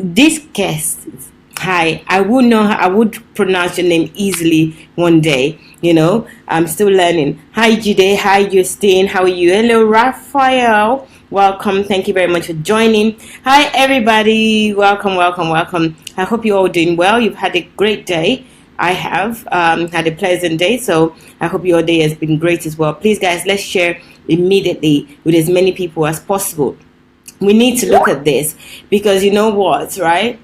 this guest, hi, I would pronounce your name easily one day. I'm still learning. Hi, Jude. Hi, Justine. How are you? Hello, Raphael. Welcome. Thank you very much for joining. Hi, everybody. Welcome. I hope you're all doing well. You've had a great day. I have had a pleasant day, so I hope your day has been great as well. Please, guys, let's share immediately with as many people as possible. We need to look at this because you know what, right?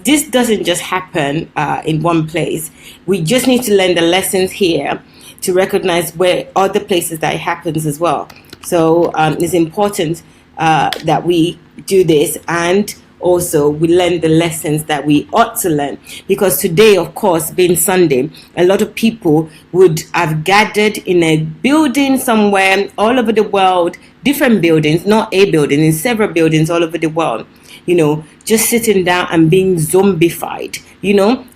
This doesn't just happen in one place. We just need to learn the lessons here to recognize where other places that it happens as well. So it's important that we do this, and also we learn the lessons that we ought to learn, because today, of course, being Sunday, a lot of people would have gathered in a building somewhere all over the world, different buildings, not a building, in several buildings all over the world, just sitting down and being zombified,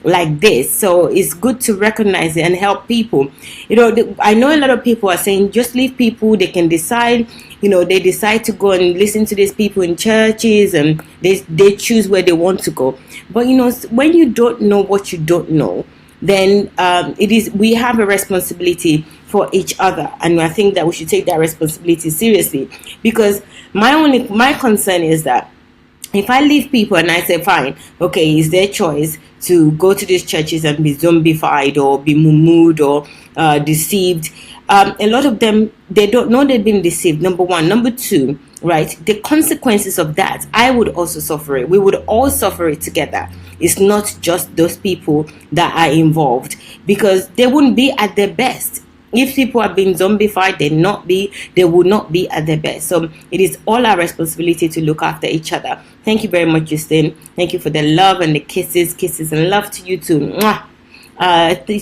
like this. So it's good to recognize it and help people. I know a lot of people are saying just leave people, they can decide. They decide to go and listen to these people in churches, and they choose where they want to go. But when you don't know what you don't know, then we have a responsibility for each other, and I think that we should take that responsibility seriously. Because my concern is that if I leave people and I say, fine, okay, it's their choice to go to these churches and be zombified or be muumued or deceived. A lot of them, they don't know they've been deceived, number one. Number two, right, the consequences of that, I would also suffer it. We would all suffer it together. It's not just those people that are involved, because they wouldn't be at their best. If people are being zombified, they would not be at their best. So it is all our responsibility to look after each other. Thank you very much, Justine. Thank you for the love and the kisses and love to you too. Mwah.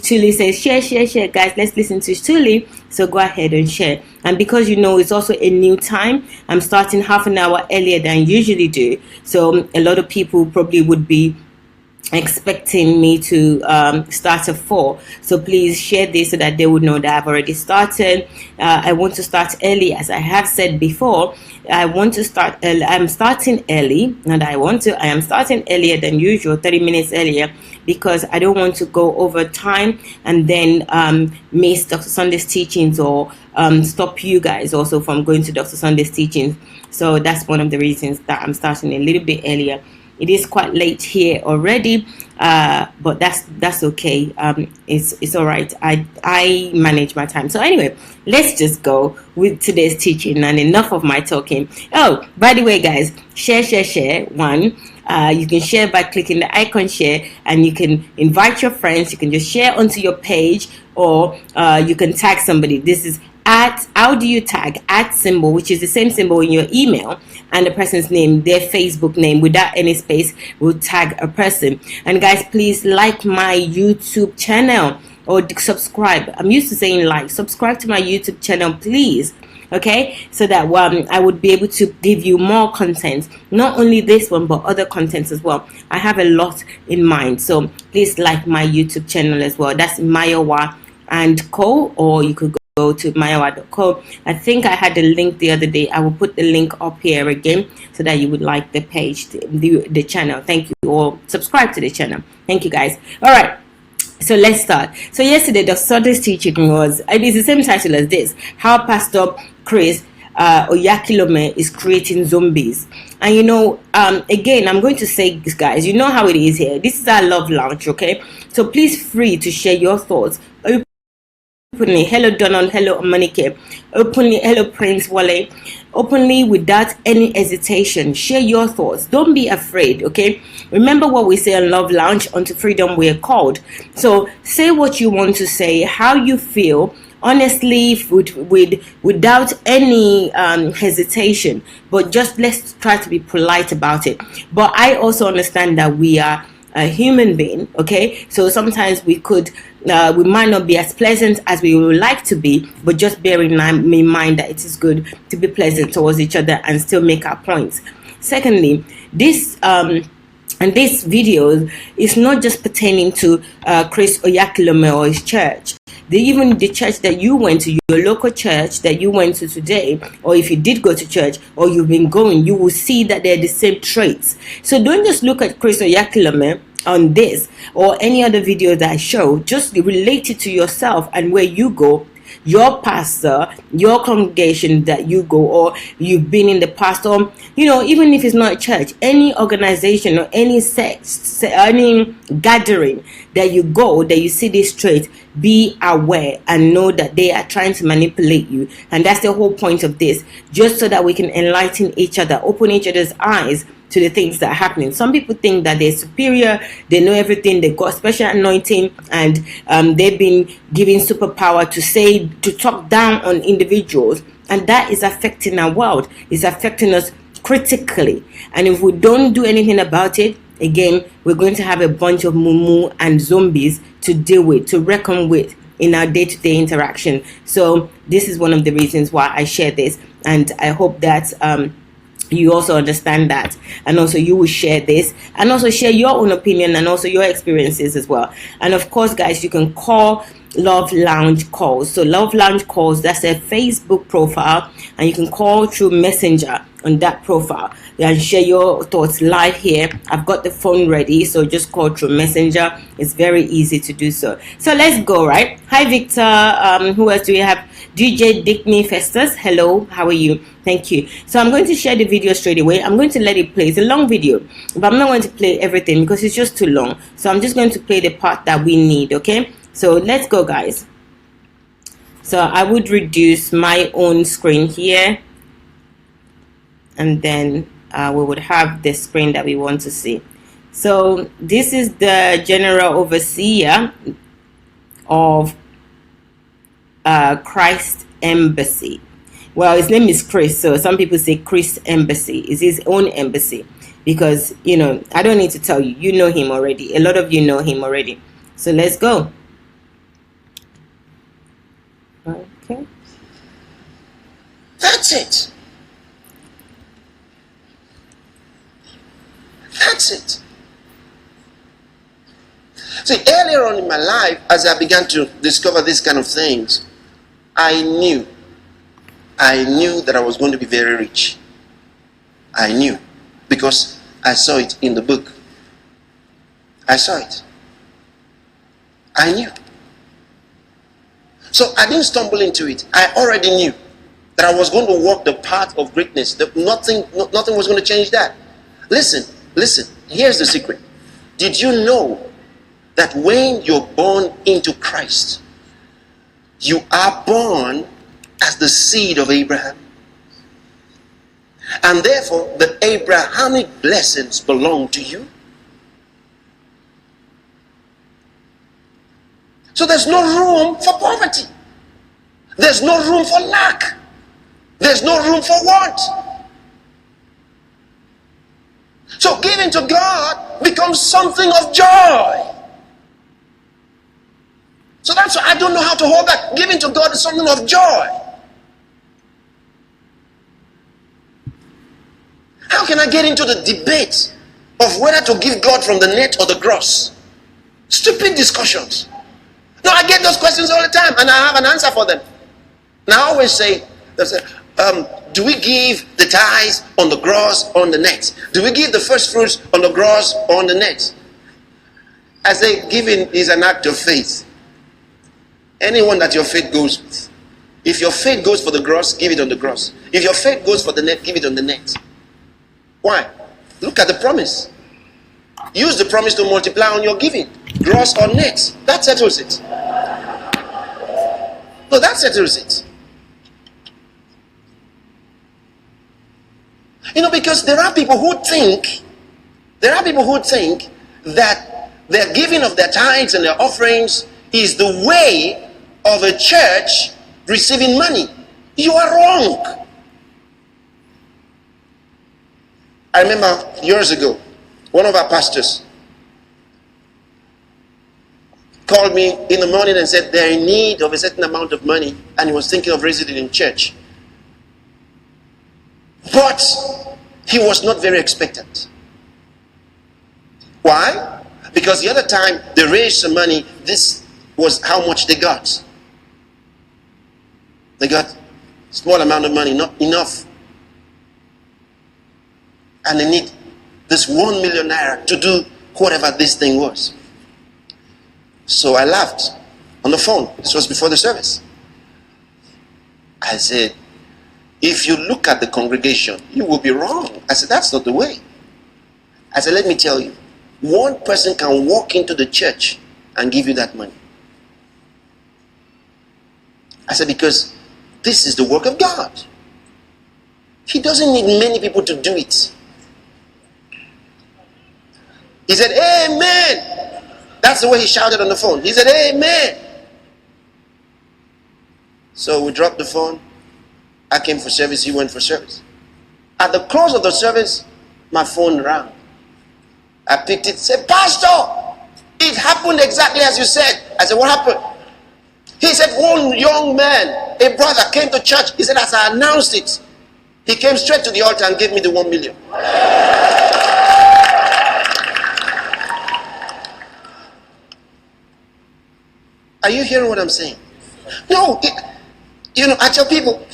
Tuli says share, guys. Let's listen to Tuli, so go ahead and share. And because it's also a new time, I'm starting half an hour earlier than I usually do, so a lot of people probably would be expecting me to start at 4. So please share this so that they would know that I've already started. I want to start early, as I have said before. I want to start early. I'm starting early, and I am starting earlier than usual, 30 minutes earlier, because I don't want to go over time and then miss Dr. Sunday's teachings, or stop you guys also from going to Dr. Sunday's teachings. So that's one of the reasons that I'm starting a little bit earlier. It is quite late here already, but that's okay. It's all right. I manage my time. So anyway, let's just go with today's teaching, and enough of my talking. Oh, by the way, guys, share. One, you can share by clicking the icon share, and you can invite your friends. You can just share onto your page, or you can tag somebody. This is how do you tag? @ which is the same symbol in your email, and the person's name, their Facebook name, without any space, will tag a person. And guys, please like my YouTube channel, or subscribe. I'm used to saying like. Subscribe to my YouTube channel, please. Okay, so that I would be able to give you more content, not only this one but other contents as well. I have a lot in mind, so please like my YouTube channel as well. That's Mayowa and Co, or you could go to mayowa.co. I think I had a link the other day. I will put the link up here again so that you would like the page, the channel. Thank you, or subscribe to the channel. Thank you, guys. All right, so let's start. So yesterday, Dr. Sunday's teaching was, it is the same title as this: How Pastor Chris OYAHKILOME is creating zombies. And again, I'm going to say this, guys, you know how it is here. This is our love lounge, okay? So please free to share your thoughts openly. Hello Donald, hello Monike, openly. Hello Prince Wale, openly, without any hesitation. Share your thoughts, don't be afraid, okay? Remember what we say on Love Lounge: unto freedom we are called. So say what you want to say, how you feel, honestly, without any hesitation, but just let's try to be polite about it. But I also understand that we are a human being, okay? So sometimes we might not be as pleasant as we would like to be, but just bear in mind that it is good to be pleasant towards each other and still make our points. Secondly, this video is not just pertaining to Chris OYAHKILOME or his church. even the church that you went to, your local church that you went to today, or if you did go to church or you've been going, you will see that they're the same traits. So don't just look at Chris OYAHKILOME on this or any other video that I show. Just relate it to yourself and where you go, your pastor, your congregation that you go, or you've been in the past, or even if it's not a church, any organization or any any gathering that you go, that you see this trait, be aware and know that they are trying to manipulate you. And that's the whole point of this, just so that we can enlighten each other, open each other's eyes to the things that are happening. Some people think that they're superior, they know everything, they've got special anointing, and they've been given superpower to talk down on individuals, and that is affecting our world. It's affecting us critically, and if we don't do anything about it, again, we're going to have a bunch of mumu and zombies to deal with, to reckon with in our day-to-day interaction. So this is one of the reasons why I share this, and I hope that you also understand that, and also you will share this and also share your own opinion and also your experiences as well. And of course, guys, you can call Love Lounge Calls. So Love Lounge Calls, that's a Facebook profile, and you can call through Messenger on that profile and share your thoughts live here. I've got the phone ready, so just call through Messenger. It's very easy to do so. So let's go. Right, hi Victor. Who else do we have? DJ Dickney Festus, hello, how are you? Thank you. So I'm going to share the video straight away. I'm going to let it play. It's a long video, but I'm not going to play everything because it's just too long. So I'm just going to play the part that we need, okay? So let's go, guys. So I would reduce my own screen here, and then we would have the screen that we want to see. So this is the general overseer of Christ Embassy. Well, his name is Chris, so some people say Chris Embassy. It's his own embassy because, I don't need to tell you. You know him already. A lot of you know him already. So let's go. Okay. That's it. That's it. See, earlier on in my life, as I began to discover these kind of things, I knew that I was going to be very rich. I knew, because I saw it in the book. I saw it. I knew. So I didn't stumble into it. I already knew that I was going to walk the path of greatness. That nothing was going to change that. Listen. Here's the secret. Did you know that when you're born into Christ, you are born as the seed of Abraham? And therefore, the Abrahamic blessings belong to you. So there's no room for poverty. There's no room for lack. There's no room for want. So giving to God becomes something of joy. So that's why I don't know how to hold back. Giving to God is something of joy. How can I get into the debate of whether to give God from the net or the gross? Stupid discussions. No, I get those questions all the time, and I have an answer for them. And I always say, do we give the tithes on the gross or on the net? Do we give the first fruits on the gross or on the net? I say giving is an act of faith. Anyone that your faith goes with. If your faith goes for the gross, give it on the gross. If your faith goes for the net, give it on the net. Why? Look at the promise. Use the promise to multiply on your giving, gross or net. That settles it. No, that settles it. Because there are people who think that their giving of their tithes and their offerings is the way of a church receiving money. You are wrong. I remember years ago, one of our pastors called me in the morning and said they're in need of a certain amount of money, and he was thinking of raising it in church. But he was not very expectant. Why? Because the other time they raised some money, this was how much they got. They got small amount of money, not enough. And they need this 1 million naira to do whatever this thing was. So I laughed on the phone. This was before the service. I said, if you look at the congregation, you will be wrong. I said, that's not the way. I said, let me tell you, one person can walk into the church and give you that money. I said, because this is the work of God. He doesn't need many people to do it. He said, amen. That's the way he shouted on the phone. He said, amen. So we dropped the phone. I came for service. He went for service. At the close of the service, my phone rang. I picked it, said, Pastor, it happened exactly as you said. I said, what happened? He said, one young man, a brother, came to church. He said, as I announced it, he came straight to the altar and gave me the 1 million. Are you hearing what I'm saying? No, I tell people,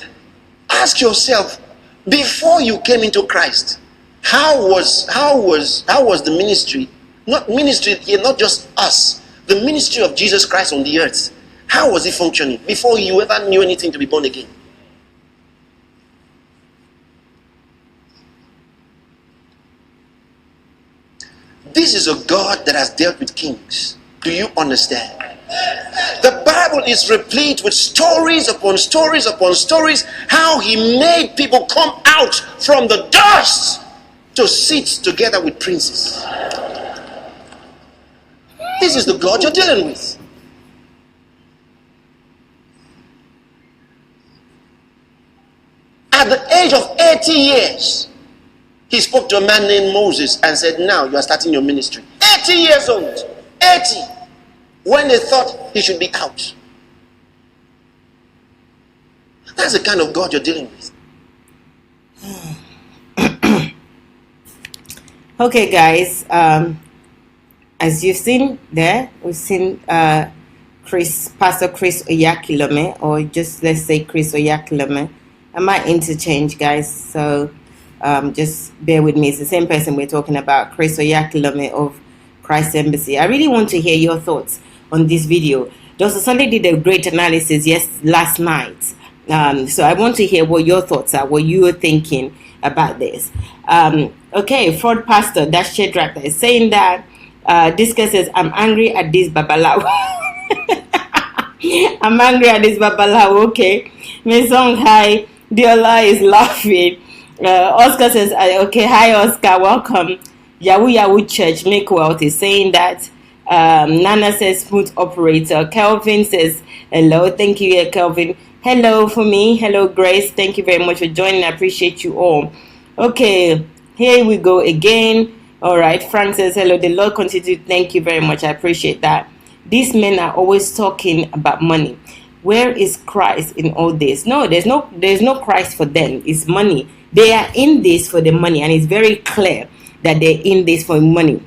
ask yourself, before you came into Christ, how was the ministry, not ministry here, not just us, the ministry of Jesus Christ on the earth, how was it functioning before you ever knew anything to be born again? This is a God that has dealt with kings. Do you understand? The Bible is replete with stories upon stories upon stories, how he made people come out from the dust to sit together with princes. This is the God you're dealing with. At the age of 80 years, he spoke to a man named Moses and said, now you are starting your ministry. 80 years old. 80. When they thought he should be out. That's the kind of God you're dealing with. Okay, guys. As you've seen there, we've seen Pastor Chris OYAHKILOME, or just let's say Chris OYAHKILOME. I might interchange, guys. So just bear with me. It's the same person we're talking about, Chris OYAHKILOME of Christ Embassy. I really want to hear your thoughts on this video. Dr. Sunday did a great analysis last night. So I want to hear what your thoughts are, what you are thinking about this. Okay, fraud pastor, that's Shadrach, that is saying that this guy says, I'm angry at this babalawo. I'm angry at this babalawo. Okay. Maison, hi. Diola is laughing. Oscar says, okay, hi Oscar, welcome. Yahoo Church, make wealth is saying that. Nana says, smooth operator. Kelvin says, hello, thank you, Kelvin. Hello for me. Hello, Grace. Thank you very much for joining. I appreciate you all. Okay, here we go again. All right, Frank says, hello, the Lord continue. Thank you very much. I appreciate that. These men are always talking about money. Where is Christ in all this? No, there's no Christ for them. It's money. They are in this for the money, and it's very clear that they're in this for money.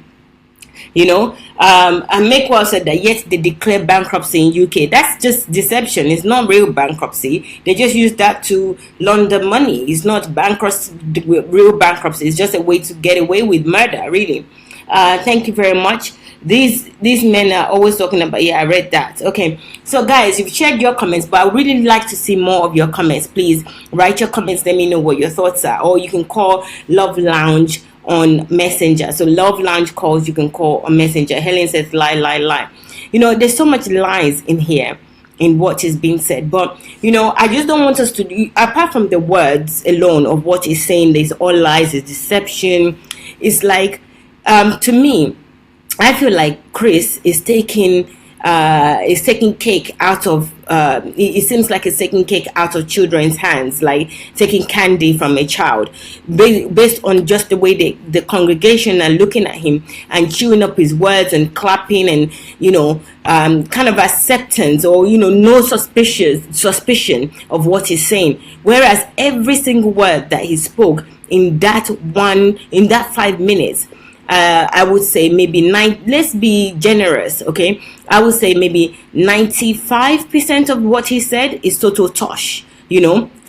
You know, and Mayowa said that yes, they declare bankruptcy in UK. That's just deception. It's not real bankruptcy. They just use that to launder money. It's not bankruptcy, real bankruptcy. It's just a way to get away with murder, really. Thank you very much. These men are always talking about, yeah, I read that. Okay, so guys, you've shared your comments, but I would really like to see more of your comments. Please write your comments. Let me know what your thoughts are. Or you can call Love Lounge on Messenger. So Love Lounge calls, you can call on Messenger. Helen says, lie. You know, there's so much lies in here in what is being said. But, you know, I just don't want us to, apart from the words alone of what he's saying, there's all lies, it's deception. It's like, to me, I feel like Chris is taking cake out of it seems like it's taking cake out of children's hands, like taking candy from a child, based on just the way the congregation are looking at him and chewing up his words and clapping and, you know, kind of acceptance, or, you know, no suspicion of what he's saying, whereas every single word that he spoke in that 5 minutes, I would say maybe let's be generous, okay? I would say maybe 95% of what he said is total tosh.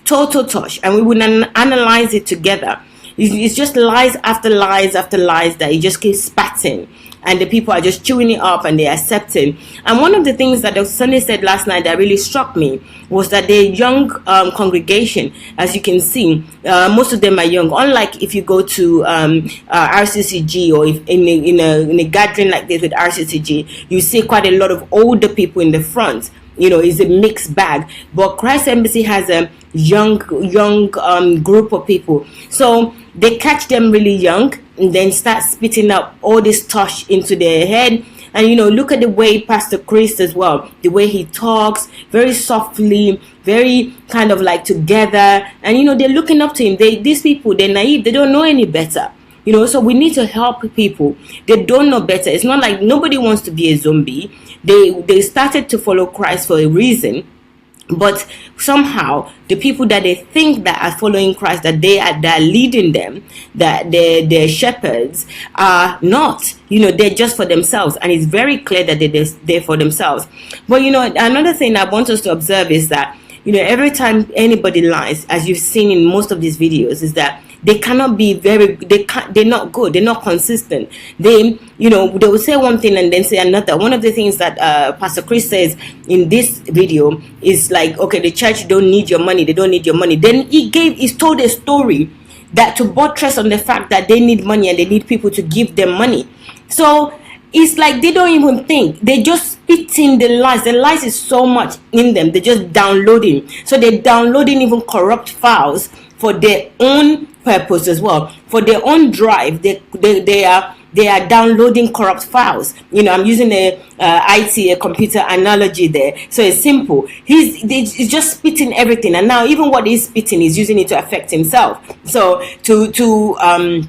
total tosh, and we would analyze it together. It's just lies after lies after lies that it just keeps spatting, and the people are just chewing it up and they're accepting. And one of the things that Dr. Sunday said last night that really struck me was that the young congregation, as you can see, most of them are young. Unlike if you go to RCCG, or if in a gathering like this with RCCG, you see quite a lot of older people in the front. It's a mixed bag. But Christ Embassy has a young group of people, so they catch them really young and then start spitting up all this tosh into their head. And look at the way Pastor Chris as well, the way he talks very softly, very kind of like together, and they're looking up to him. These people, they're naive, they don't know any better. So we need to help people. They don't know better. It's not like nobody wants to be a zombie. They started to follow Christ for a reason, but somehow the people that they think that are following Christ, that are leading them, that they're shepherds, are not. They're just for themselves, and it's very clear that they're for themselves. But another thing I want us to observe is that every time anybody lies, as you've seen in most of these videos, is that they cannot be they're not good, they're not consistent. They will say one thing and then say another. One of the things that Pastor Chris says in this video is like, okay, the church don't need your money, they don't need your money. Then he told a story that to buttress on the fact that they need money and they need people to give them money. So it's like they don't even think, they just spit in the lies. The lies is so much in them, they're just downloading. So they're downloading even corrupt files for their own purpose as well, for their own drive. They are downloading corrupt files. I'm using a computer analogy there, so it's simple. He's just spitting everything, and now even what he's spitting, he's using it to affect himself. So to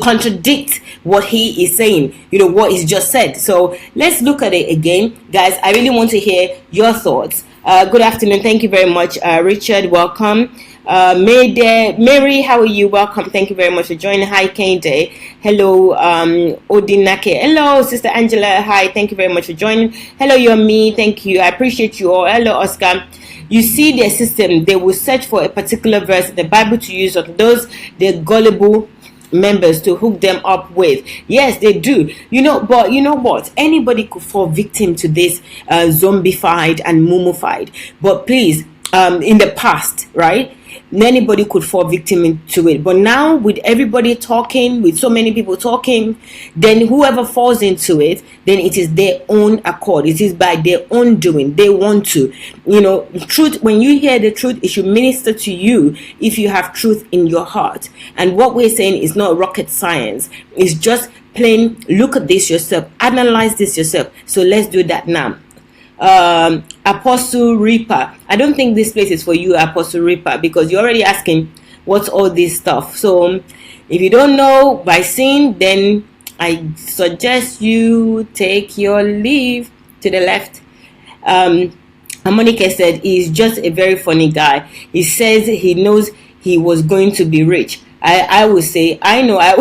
contradict what he is saying, what he's just said. So let's look at it again, guys. I really want to hear your thoughts. Good afternoon. Thank you very much, Richard. Welcome. Mary, how are you? Welcome. Thank you very much for joining. Hi, Kende. Hello, Odinake. Hello, Sister Angela. Hi, thank you very much for joining. Hello, Yomi. Thank you. I appreciate you all. Hello, Oscar. You see their system. They will search for a particular verse in the Bible to use on those they're gullible members to hook them up with. Yes, they do. But you know what? Anybody could fall victim to this zombified and mummified. But please, in the past, right? Anybody could fall victim into it. But now, with everybody talking, with so many people talking, then whoever falls into it, then it is their own accord. It is by their own doing. They want to. Truth, when you hear the truth, it should minister to you if you have truth in your heart. And what we're saying is not rocket science. It's just plain, look at this yourself. Analyze this yourself. So let's do that now. Apostle Reaper, I don't think this place is for you, Apostle Reaper, because you're already asking what's all this stuff. So if you don't know by seeing, then I suggest you take your leave to the left. Monica said he's just a very funny guy. He says he knows he was going to be rich. I would say, I know I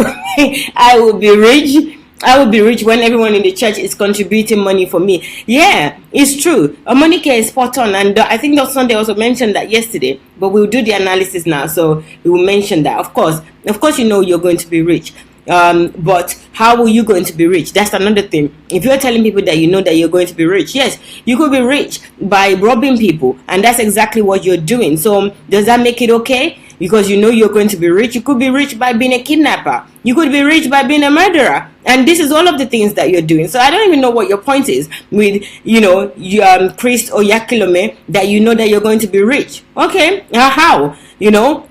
would be rich. I will be rich when everyone in the church is contributing money for me. Yeah, it's true. Monica is spot on, and I think Dr. Sunday also mentioned that yesterday. But we'll do the analysis now, so we will mention that. Of course, you're going to be rich. But how are you going to be rich? That's another thing. If you're telling people that you know that you're going to be rich, yes, you could be rich by robbing people, and that's exactly what you're doing. So does that make it okay? Because you're going to be rich. You could be rich by being a kidnapper. You could be rich by being a murderer. And this is all of the things that you're doing. So I don't even know what your point is with, Chris OYAHKILOME, that that you're going to be rich. Okay, how?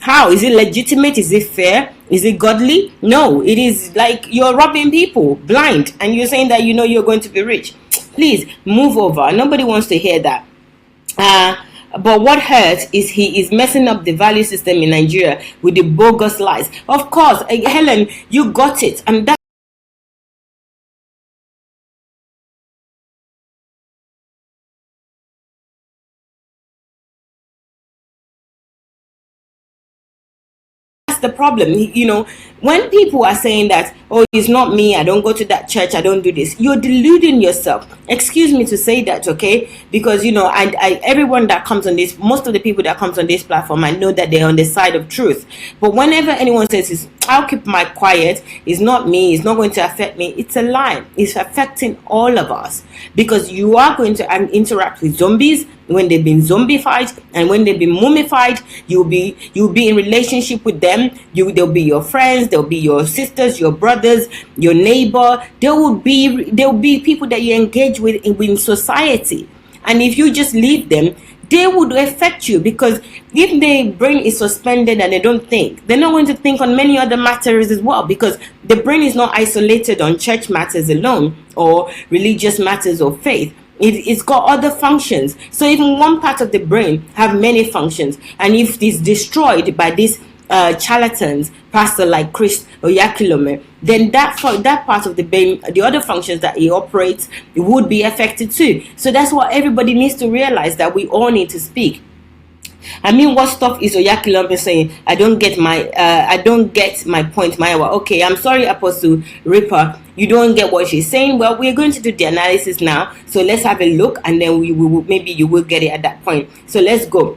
How? Is it legitimate? Is it fair? Is it godly? No, it is like you're robbing people blind, and you're saying that you're going to be rich. Please move over. Nobody wants to hear that. But what hurts is he is messing up the value system in Nigeria with the bogus lies. Of course, Helen, you got it. And that's the problem. when people are saying that, oh, it's not me, I don't go to that church, I don't do this, you're deluding yourself. Excuse me to say that, okay? Because, you know, everyone that comes on this, most of the people that comes on this platform, I know that they're on the side of truth. But whenever anyone says, I'll keep my quiet, it's not me, it's not going to affect me, it's a lie. It's affecting all of us, because you are going to interact with zombies when they've been zombified, and when they've been mummified, you'll be in relationship with them. They'll be your friends, they'll be your sisters, your brothers, your neighbor. There will be people that you engage with in society, and if you just leave them, they would affect you, because if their brain is suspended and they don't think, they're not going to think on many other matters as well, because the brain is not isolated on church matters alone or religious matters or faith. It's got other functions. So even one part of the brain have many functions, and if it's destroyed by these charlatans, pastor like Chris OYAHKILOME, then that part of the brain, the other functions that he operates, it would be affected too. So that's what everybody needs to realize, that we all need to speak. I mean, what stuff is OYAHKILOME saying? I don't get my point, Mayowa. Okay, I'm sorry, Apostle Ripper, you don't get what she's saying. Well, we're going to do the analysis now, so let's have a look, and then maybe you will get it at that point. So let's go.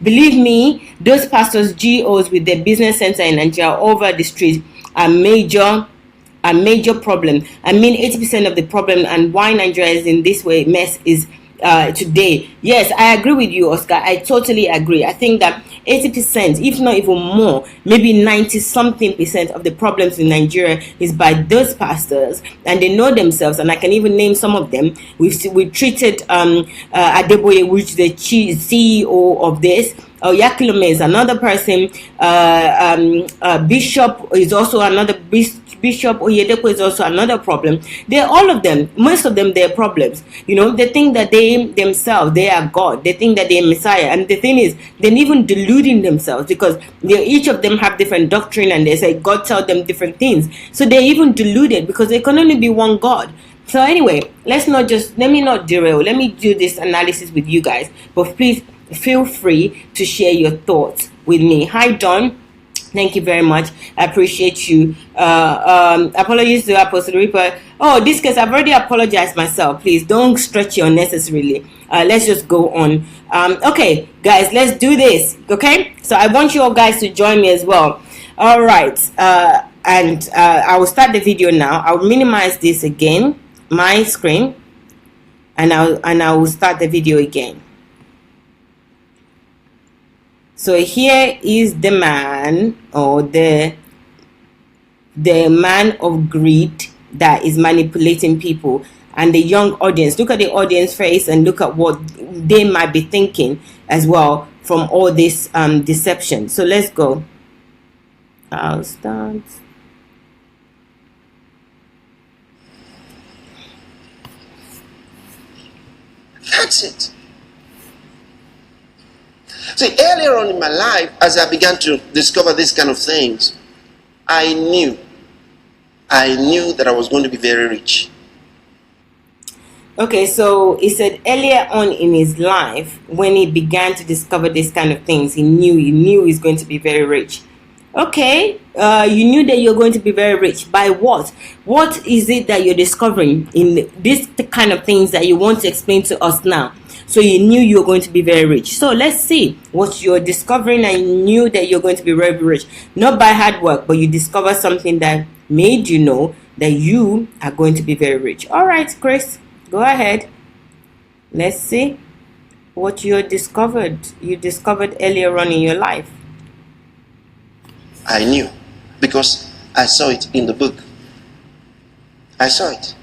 Believe me, those pastors, GOs with their business center in Nigeria over the street are major problem. I mean, 80% of the problem and why Nigeria is in this way mess is today. Yes, I agree with you, Oscar. I totally agree. I think that 80%, if not even more, maybe 90-something% of the problems in Nigeria is by those pastors, and they know themselves. And I can even name some of them. We treated Adeboye, which is the CEO of this. OYAHKILOME is another person. Bishop is also another. Bishop Oyedepo is also another problem. They're all of them, most of them, they're problems. You know, they think that they themselves, they are God. They think that they're Messiah. And the thing is, they're even deluding themselves, because each of them have different doctrine, and they say God tells them different things. So they're even deluded, because there can only be one God. So anyway, let me not derail. Let me do this analysis with you guys. But please feel free to share your thoughts with me. Hi, Don. Thank you very much. I appreciate you. Apologies to Apostle Reaper. Oh, this case, I've already apologized myself. Please don't stretch it unnecessarily. Let's just go on. Okay, guys, let's do this. Okay? So I want you all guys to join me as well. All right. And I will start the video now. I'll minimize this again, my screen, and I will start the video again. So here is the man, or the man of greed that is manipulating people, and the young audience. Look at the audience face and look at what they might be thinking as well from all this deception. So let's go. I'll start. That's it. See, earlier on in my life, as I began to discover these kind of things, I knew that I was going to be very rich. Okay, so he said earlier on in his life, when he began to discover these kind of things, he knew he's going to be very rich. Okay, you knew that you're going to be very rich. By what? What is it that you're discovering in this kind of things that you want to explain to us now? So you knew you were going to be very rich. So let's see what you're discovering, and you knew that you're going to be very rich. Not by hard work, but you discovered something that made you know that you are going to be very rich. All right, Chris, go ahead. Let's see what you discovered earlier on in your life. I knew, because I saw it in the book. I saw it.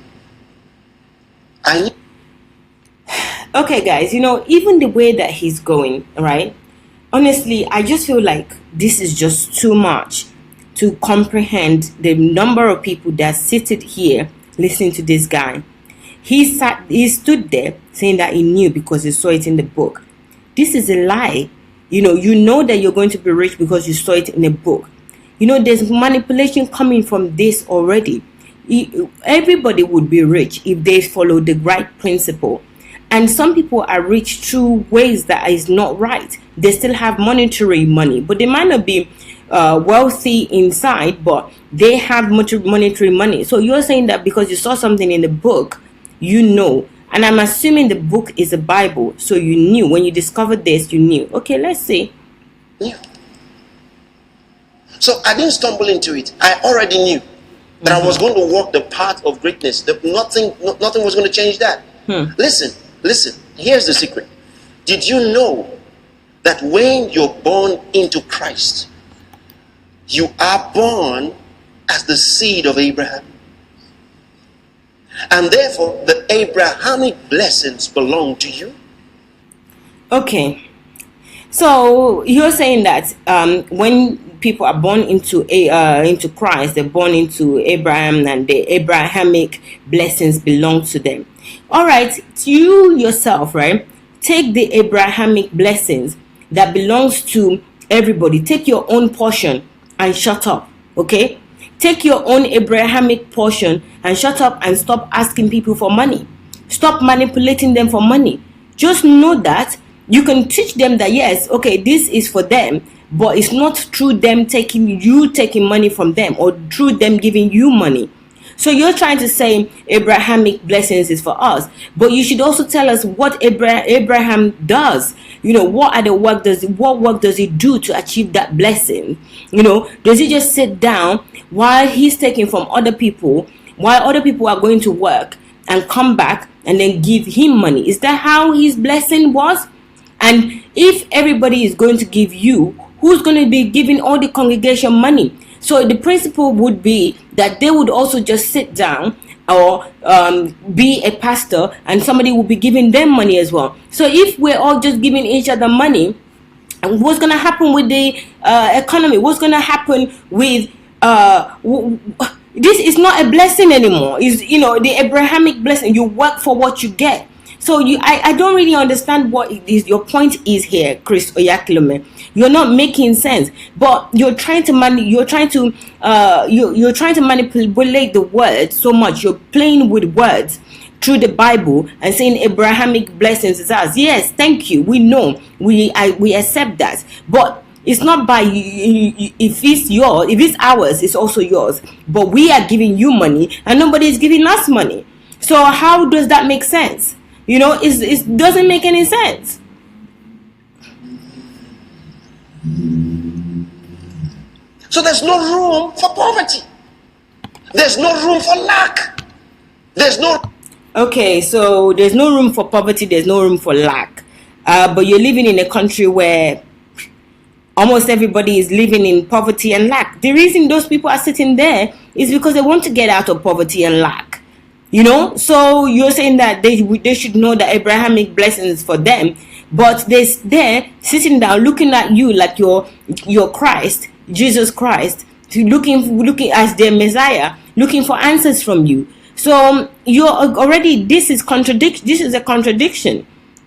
I knew. Okay, guys, you know, even the way that he's going, right? Honestly, I just feel like this is just too much to comprehend the number of people that seated here listening to this guy. He stood there saying that he knew because he saw it in the book. This is a lie. You know that you're going to be rich because you saw it in a book. You know, there's manipulation coming from this already. Everybody would be rich if they follow the right principle. And some people are rich through ways that is not right. They still have monetary money, but they might not be wealthy inside, but they have much monetary money. So you're saying that because you saw something in the book, you know. And I'm assuming the book is a Bible, so you knew when you discovered this, you knew. Okay, let's see. Yeah. So I didn't stumble into it. I already knew that I was going to walk the path of greatness. That nothing was going to change that. Listen. Here's the secret. Did you know that when you're born into Christ, you are born as the seed of Abraham? And therefore, the Abrahamic blessings belong to you. Okay. So you're saying that when people are born into Christ, they're born into Abraham, and the Abrahamic blessings belong to them. All right, you yourself, right? Take the Abrahamic blessings that belongs to everybody. Take your own portion and shut up. Okay? Take your own Abrahamic portion and shut up and stop asking people for money. Stop manipulating them for money. Just know that you can teach them that yes, okay, this is for them, but it's not through them taking money from them or through them giving you money. So you're trying to say Abrahamic blessings is for us, but you should also tell us what Abraham does. You know, what work does he do to achieve that blessing? You know, does he just sit down while he's taking from other people, while other people are going to work and come back and then give him money? Is that how his blessing was? And if everybody is going to give you, who's going to be giving all the congregation money? So the principle would be that they would also just sit down or be a pastor, and somebody will be giving them money as well. So if we're all just giving each other money, and what's going to happen with the economy? What's going to happen with this? Is not a blessing anymore. Is, you know, the Abrahamic blessing. You work for what you get. So I don't really understand what it is your point is here, Chris OYAHKILOME. You're not making sense, but you're trying to manipulate the words so much. You're playing with words through the Bible and saying Abrahamic blessings is ours. Yes, thank you. We know, we accept that, but it's not by if it's yours, if it's ours, it's also yours. But we are giving you money and nobody is giving us money. So how does that make sense? You know, it doesn't make any sense. So there's no room for poverty. There's no room for lack. Okay, so there's no room for poverty. There's no room for lack. But you're living in a country where almost everybody is living in poverty and lack. The reason those people are sitting there is because they want to get out of poverty and lack. You know, so you're saying that they should know that Abrahamic blessings for them, but they're sitting down looking at you like you're Christ, Jesus Christ, looking as their Messiah, looking for answers from you. So you're already, this is a contradiction.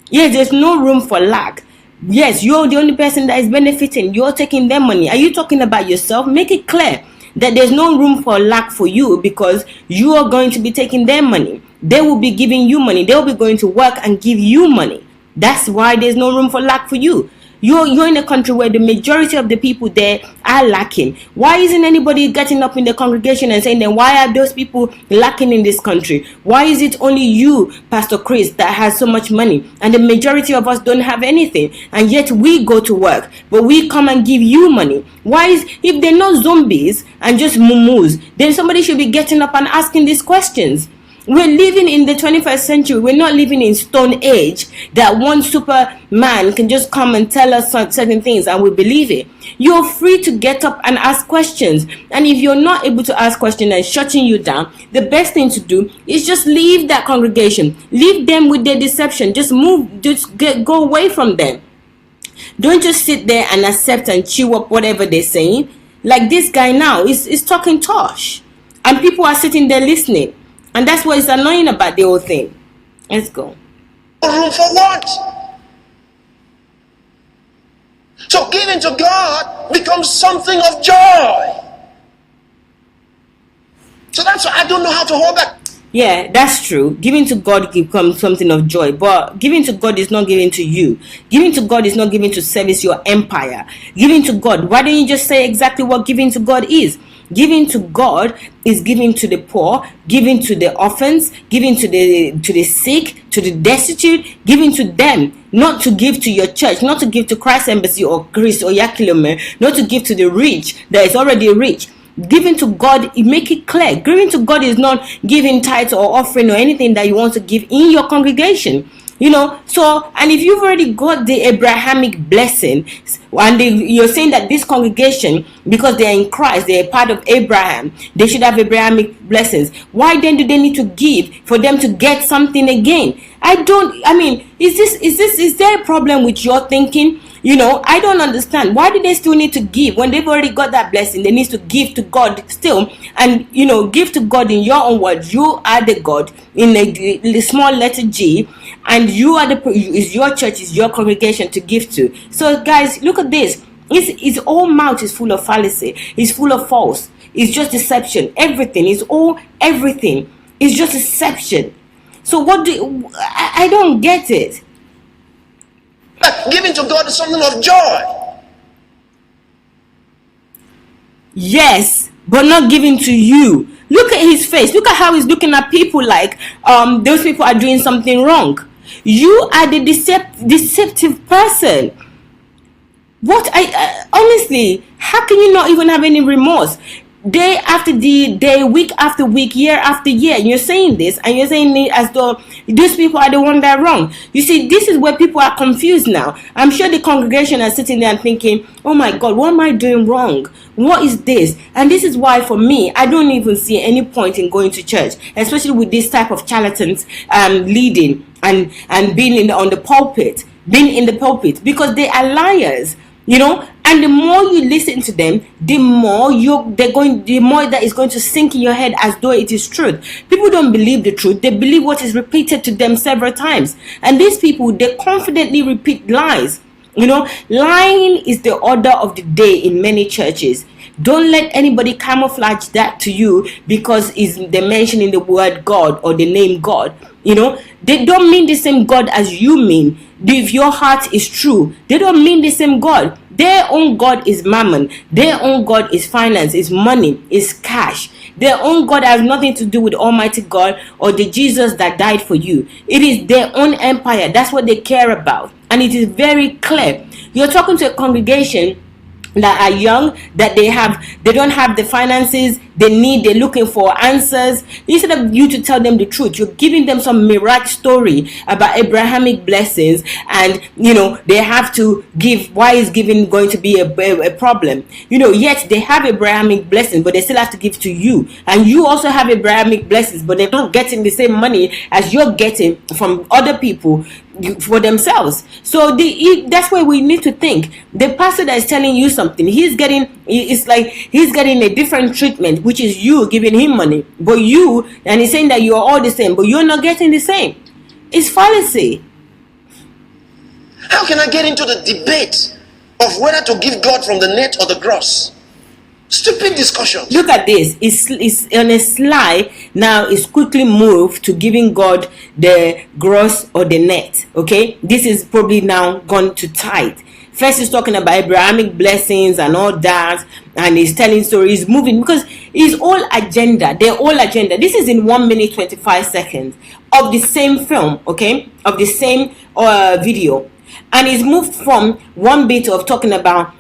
Yes, there's no room for lack. Yes, you're the only person that is benefiting. You're taking their money. Are you talking about yourself? Make it clear that there's no room for lack for you, because you are going to be taking their money. They will be giving you money. They'll be going to work and give you money. That's why there's no room for lack for you. You're in a country where the majority of the people there are lacking. Why isn't anybody getting up in the congregation and saying, then why are those people lacking in this country? Why is it only you, Pastor Chris, that has so much money, and the majority of us don't have anything, and yet we go to work, but we come and give you money? Why is, if they're not zombies and just mumus, then somebody should be getting up and asking these questions. We're living in the 21st century. We're not living in Stone Age that one Superman can just come and tell us certain things and we believe it. You're free to get up and ask questions. And if you're not able to ask questions and shutting you down, the best thing to do is just leave that congregation. Leave them with their deception. Just move. Go away from them. Don't just sit there and accept and chew up whatever they're saying. Like this guy now is talking tosh. And people are sitting there listening. And that's what is annoying about the whole thing. Let's go. Room for what? So giving to God becomes something of joy. So that's why I don't know how to hold back. Yeah, that's true. Giving to God becomes something of joy, but giving to God is not giving to you. Giving to God is not giving to service your empire. Giving to God, why don't you just say exactly what giving to God is? Giving to God is giving to the poor, giving to the orphans, giving to the sick, to the destitute, giving to them. Not to give to your church, not to give to Christ Embassy or Chris or OYAHKILOME, not to give to the rich that is already rich. Giving to God, make it clear. Giving to God is not giving tithe or offering or anything that you want to give in your congregation. So, and if you've already got the Abrahamic blessing, and you're saying that this congregation, because they're in Christ, they're part of Abraham, they should have Abrahamic blessings. Why then do they need to give for them to get something again? Is there a problem with your thinking? I don't understand. Why do they still need to give when they've already got that blessing? They need to give to God still, and give to God in your own words. You are the God in the small letter G, and you are is your church, is your congregation to give to. So, guys, look at this. His whole mouth is full of fallacy. It's full of false. It's just deception. Everything is everything. It's just deception. So I don't get it. Giving to God is something of joy. Yes, but not giving to you. Look at his face. Look at how he's looking at people like those people are doing something wrong. You are the deceptive person. What honestly, how can you not even have any remorse? Day after day, week after week, year after year, and you're saying this, and you're saying it as though these people are the one that are wrong. You see, this is where people are confused now. I'm sure the congregation are sitting there and thinking, oh my God, what am I doing wrong? What is this? And this is why, for me, I don't even see any point in going to church, especially with this type of charlatans leading and being on the pulpit, because they are liars. And the more you listen to them, the more that is going to sink in your head as though it is truth. People don't believe the truth. They believe what is repeated to them several times. And these people, they confidently repeat lies. Lying is the order of the day in many churches. Don't let anybody camouflage that to you because they're mentioning the word God or the name God. They don't mean the same God as you mean. If your heart is true, they don't mean the same God. Their own God is mammon. Their own God is finance, is money, is cash. Their own God has nothing to do with Almighty God or the Jesus that died for you. It is their own empire. That's what they care about. And it is very clear. You're talking to a congregation that are young, that they don't have the finances they're looking for answers. Instead of you to tell them the truth, you're giving them some mirage story about Abrahamic blessings, and they have to give. Why is giving going to be a problem? Yet they have Abrahamic blessings, but they still have to give to you, and you also have Abrahamic blessings, but they're not getting the same money as you're getting from other people for themselves. So that's why we need to think. The pastor that is telling you something, he's getting a different treatment, which is you giving him money, and he's saying that you're all the same, but you're not getting the same. It's fallacy. How can I get into the debate of whether to give God from the net or the gross? Stupid discussions. Look at this. It's on a sly. Now it's quickly moved to giving God the gross or the net. Okay, this is probably now gone to tithe. First he's talking about Abrahamic blessings and all that, and he's telling stories, moving, because his whole agenda, their whole agenda, this is in 1 minute 25 seconds of the same film, okay, of the same video. And he's moved from one bit of talking about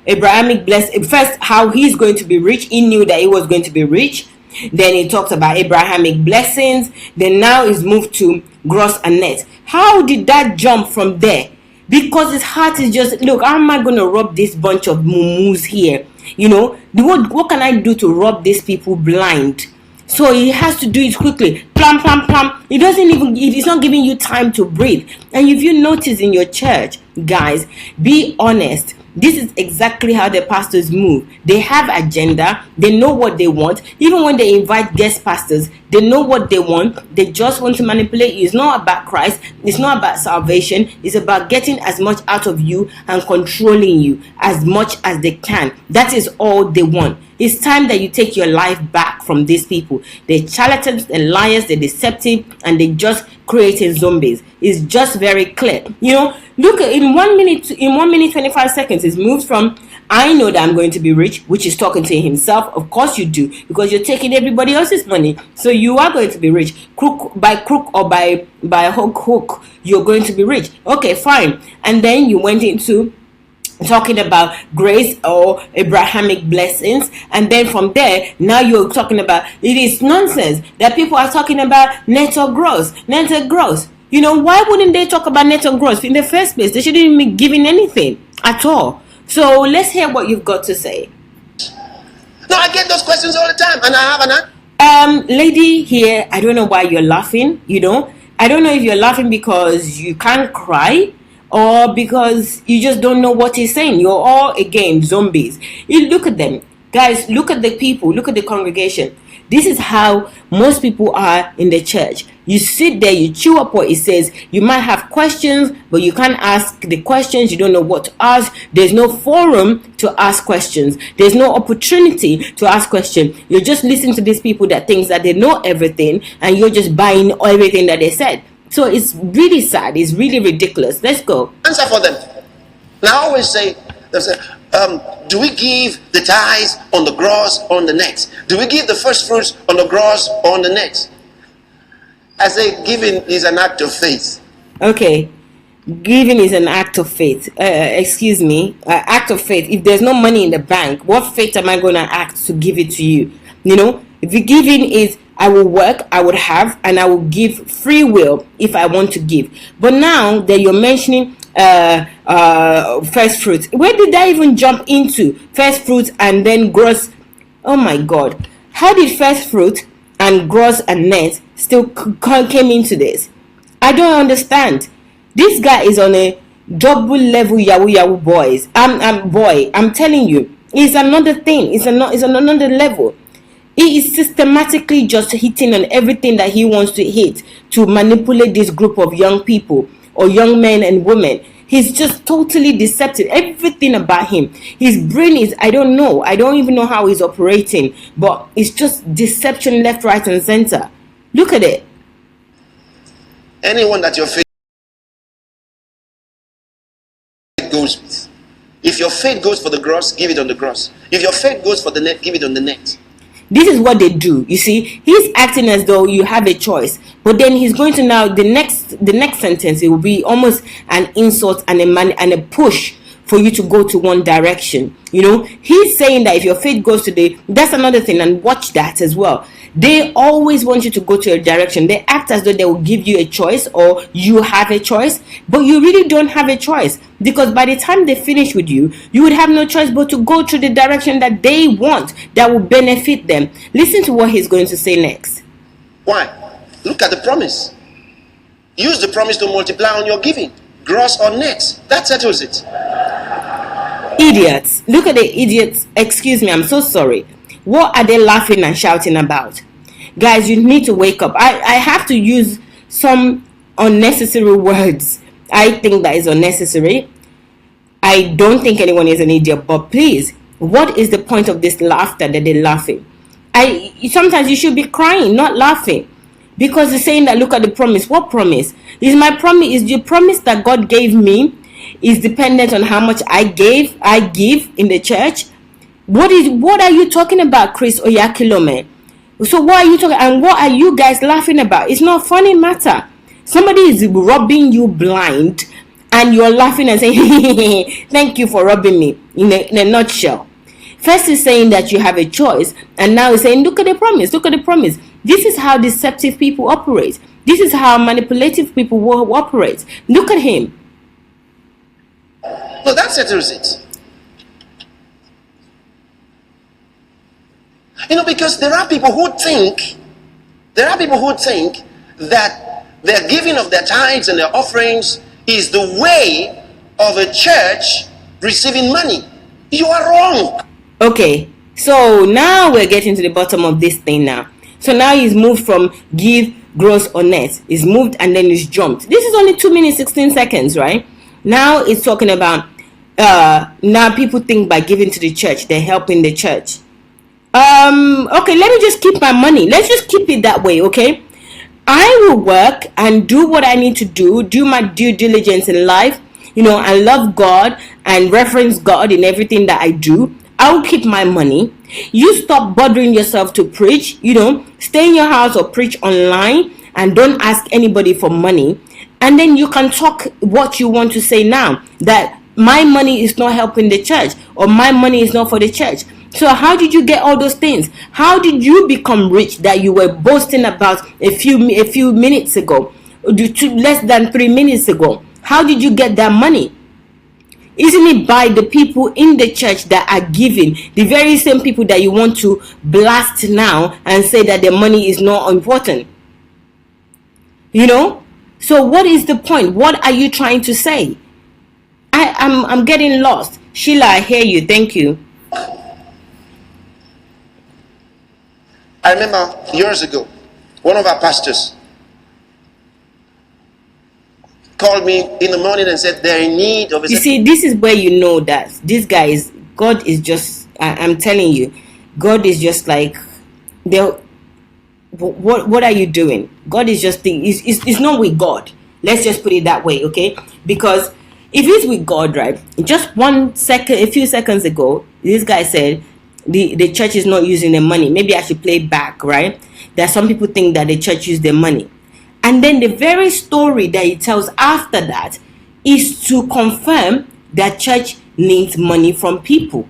Abrahamic blessing. First, how he's going to be rich. He knew that he was going to be rich. Then he talks about Abrahamic blessings. Then now he's moved to gross and net. How did that jump from there? Because his heart is just, look, how am I going to rob this bunch of mumus here? What can I do to rob these people blind? So he has to do it quickly. Plum, plum, plum. It's not giving you time to breathe. And if you notice in your church, guys, be honest. This is exactly how the pastors move. They have agenda. They know what they want. Even when they invite guest pastors, they know what they want. They just want to manipulate you. It's not about Christ. It's not about salvation. It's about getting as much out of you and controlling you as much as they can. That is all they want. It's time that you take your life back from these people. They're charlatans, they're liars, they're deceptive, and they're just creating zombies. It's just very clear. You know, look, in 1 minute, 25 seconds, it's moved from, I know that I'm going to be rich, which is talking to himself. Of course you do, because you're taking everybody else's money. So you are going to be rich. Crook or by hook, you're going to be rich. Okay, fine. And then you went into talking about grace or Abrahamic blessings, and then from there now you're talking about, it is nonsense that people are talking about net or gross. You know, why wouldn't they talk about net or gross in the first place? They shouldn't even be giving anything at all. So let's hear what you've got to say. No, I get those questions all the time, and I have an lady here, I don't know why you're laughing. You know, I don't know if you're laughing because you can't cry, or because you just don't know what he's saying. You're all, again, zombies. You look at them. Guys, look at the people. Look at the congregation. This is how most people are in the church. You sit there, you chew up what he says. You might have questions, but you can't ask the questions. You don't know what to ask. There's no forum to ask questions. There's no opportunity to ask questions. You're just listening to these people that think that they know everything, and you're just buying everything that they said. So it's really sad. It's really ridiculous. Let's go. Answer for them. Now I always say, do we give the tithes on the gross or on the net? Do we give the first fruits on the gross or on the net? I say giving is an act of faith. Okay. Giving is an act of faith. Excuse me. Act of faith. If there's no money in the bank, what faith am I going to act to give it to you? You know, if the giving is, I will work, I would have, and I will give free will if I want to give. But now that you're mentioning first fruits, where did I even jump into? First fruits and then gross. Oh my God. How did first fruit and gross and net still came into this? I don't understand. This guy is on a double level yahoo boys. I'm telling you, it's another thing. It's another level. He is systematically just hitting on everything that he wants to hit to manipulate this group of young people or young men and women. He's just totally deceptive. Everything about him. His brain is, I don't know. I don't even know how he's operating. But it's just deception left, right, and center. Look at it. Anyone that your faith goes with. If your faith goes for the gross, give it on the gross. If your faith goes for the net, give it on the net. This is what they do. You see, he's acting as though you have a choice, but then he's going to now the next sentence, it will be almost an insult and a push for you to go to one direction. You know, he's saying that if your faith goes to that's another thing, and watch that as well. They always want you to go to a direction. They act as though they will give you a choice or you have a choice, but you really don't have a choice, because by the time they finish with you, you would have no choice but to go to the direction that they want, that will benefit them. Listen to what he's going to say next. Why? Look at the promise. Use the promise to multiply on your giving, gross or net. That settles it. Idiots. Look at the idiots. Excuse me, I'm so sorry. What are they laughing and shouting about? Guys, you need to wake up. I have to use some unnecessary words. I think that is unnecessary. I don't think anyone is an idiot, but please, what is the point of this laughter that they're laughing? Sometimes you should be crying, not laughing, because they're saying that, look at the promise. What promise? Is my promise, is the promise that God gave me is dependent on how much I give in the church? What are you talking about, Chris OYAHKILOME? So what are you talking, and what are you guys laughing about? It's not funny matter. Somebody is rubbing you blind and you're laughing and saying, thank you for rubbing me, in a nutshell. First is saying that you have a choice, and now he's saying, look at the promise, look at the promise. This is how deceptive people operate. This is how manipulative people will operate. Look at him. No, that settles it. You know, because there are people who think that their giving of their tithes and their offerings is the way of a church receiving money. You are wrong. Okay, so now we're getting to the bottom of this thing now. So now he's moved from give, gross, or net. He's moved and then he's jumped. This is only 2 minutes 16 seconds, right? Now it's talking about now people think by giving to the church they're helping the church. Okay, let me just keep my money. Let's just keep it that way, okay? I will work and do what I need to do my due diligence in life, and love God and reference God in everything that I do. I'll keep my money. You stop bothering yourself to preach, stay in your house or preach online and don't ask anybody for money. And then you can talk what you want to say now, that my money is not helping the church or my money is not for the church. So how did you get all those things? How did you become rich that you were boasting about a few minutes ago, less than 3 minutes ago? How did you get that money? Isn't it by the people in the church that are giving, the very same people that you want to blast now and say that their money is not important? So what is the point? What are you trying to say? I'm getting lost. Sheila, I hear you. Thank you. I remember years ago, one of our pastors called me in the morning and said they're in need of a... You see, this is where you know that this guy is... God is just... I'm telling you, God is just like... What are you doing? God is just... It's not with God. Let's just put it that way, okay? Because if it's with God, right? Just a few seconds ago, this guy said... The church is not using their money. Maybe I should play back, right? That some people think that the church use their money. And then the very story that he tells after that is to confirm that church needs money from people.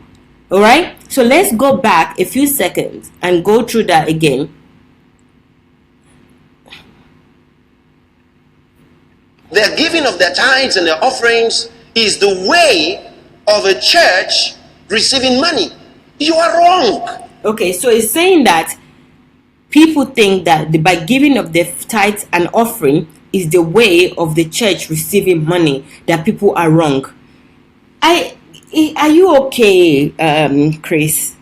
All right? So let's go back a few seconds and go through that again. Their giving of their tithes and their offerings is the way of a church receiving money. You are wrong. Okay, so it's saying that people think that by giving of their tithes and offering is the way of the church receiving money, that people are wrong. Are you okay, Chris?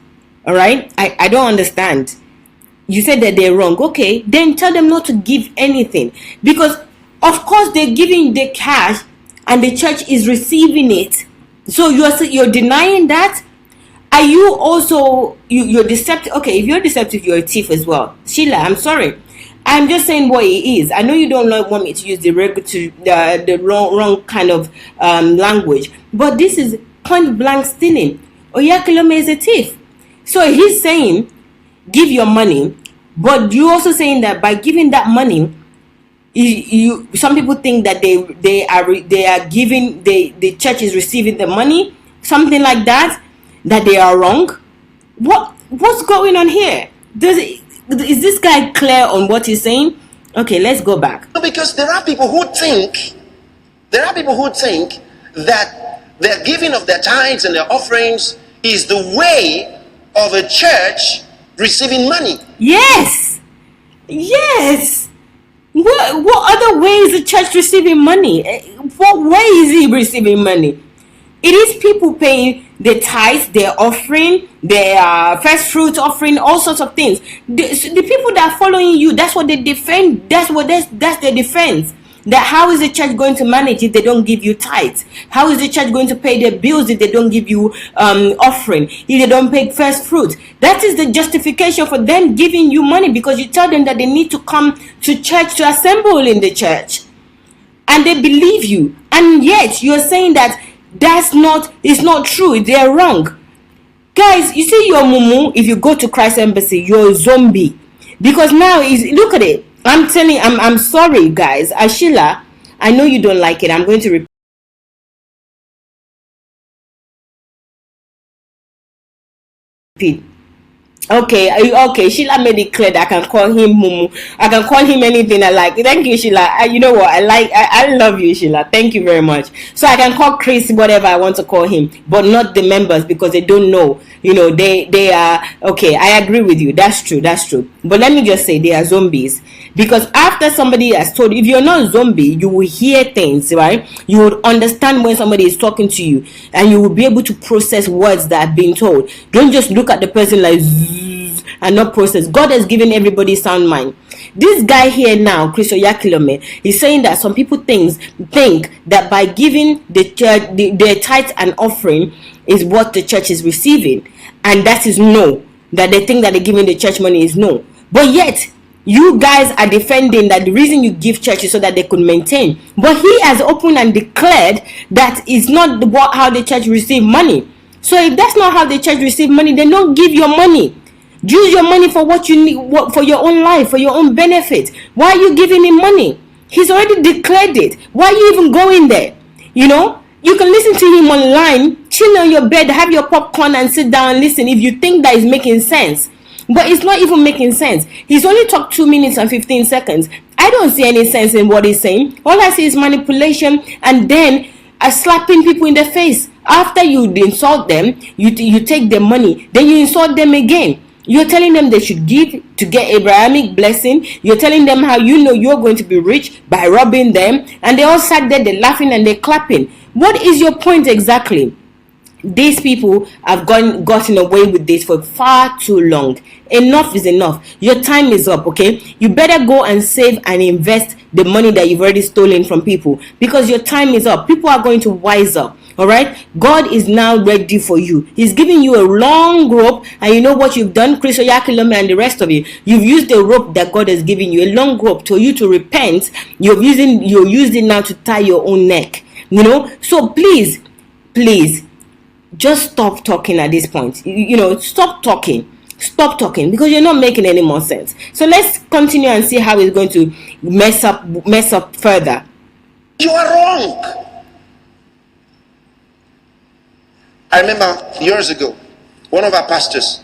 All right? I don't understand. You said that they're wrong. Okay, then tell them not to give anything. Because, of course, they're giving the cash and the church is receiving it. So you're denying that? Are you also you're deceptive? Okay, if you're deceptive, you're a thief as well. Sheila, I'm sorry. I'm just saying what it is. I know you don't want me to use the wrong kind of language, but this is point blank stealing. OYAHKILOME is a thief. So he's saying, give your money, but you're also saying that by giving that money, some people think that they are giving, the church is receiving the money, something like that. That they are wrong. What's going on here? Is this guy clear on what he's saying? Okay, let's go back. Because there are people who think that their giving of their tithes and their offerings is the way of a church receiving money. Yes. What other way is the church receiving money? What way is he receiving money? It is people paying the tithes, their offering, their first fruit offering, all sorts of things. The people that are following you, that's what they defend. That's their defense. That how is the church going to manage if they don't give you tithes? How is the church going to pay their bills if they don't give you offering? If they don't pay first fruit? That is the justification for them giving you money, because you tell them that they need to come to church to assemble in the church, and they believe you. And yet you're saying that it's not true. They're wrong. Guys, you see your mumu, if you go to Christ Embassy, you're a zombie. Because now look at it. I'm sorry, guys. Ashila, I know you don't like it. I'm going to repeat. Okay, okay. Sheila made it clear that I can call him Mumu. I can call him anything I like. Thank you, Sheila. You know what? I love you, Sheila. Thank you very much. So I can call Chris whatever I want to call him, but not the members because they don't know. You know, they are okay. I agree with you. That's true. That's true. But let me just say they are zombies. Because after somebody has told, if you're not a zombie, you will hear things, right? You would understand when somebody is talking to you, and you will be able to process words that are being told. Don't just look at the person like zzz and not process. God has given everybody sound mind. This guy here now, Chris OYAHKILOME, is saying that some people think that by giving the church their tithe and offering is what the church is receiving, and that is no. That they think that they're giving the church money is no. But yet you guys are defending that the reason you give church is so that they could maintain. But he has opened and declared that it's not how the church receive money. So if that's not how the church receive money, then don't give your money. Use your money for what you need, for your own life, for your own benefit. Why are you giving him money? He's already declared it. Why are you even going there? You know, you can listen to him online, chill on your bed, have your popcorn and sit down and listen if you think that is making sense. But it's not even making sense. He's only talked 2 minutes and 15 seconds. I don't see any sense in what he's saying. All I see is manipulation and then slapping people in the face. After you insult them, you take their money, then you insult them again. You're telling them they should give to get Abrahamic blessing. You're telling them how you know you're going to be rich by robbing them. And they all sat there, they're laughing and they're clapping. What is your point exactly? These people have gotten away with this for far too long. Enough is enough. Your time is up, okay? You better go and save and invest the money that you've already stolen from people, because your time is up. People are going to wise up. All right, God is now ready for you. He's giving you a long rope, and you know what you've done, Chris OYAHKILOME and the rest of you. You've used the rope that God has given you, a long rope, for you to repent. You're using it now to tie your own neck. You know, so please, just stop talking at this point. You know, stop talking because you're not making any more sense. So let's continue and see how it's going to mess up further. You are wrong. I remember years ago, one of our pastors.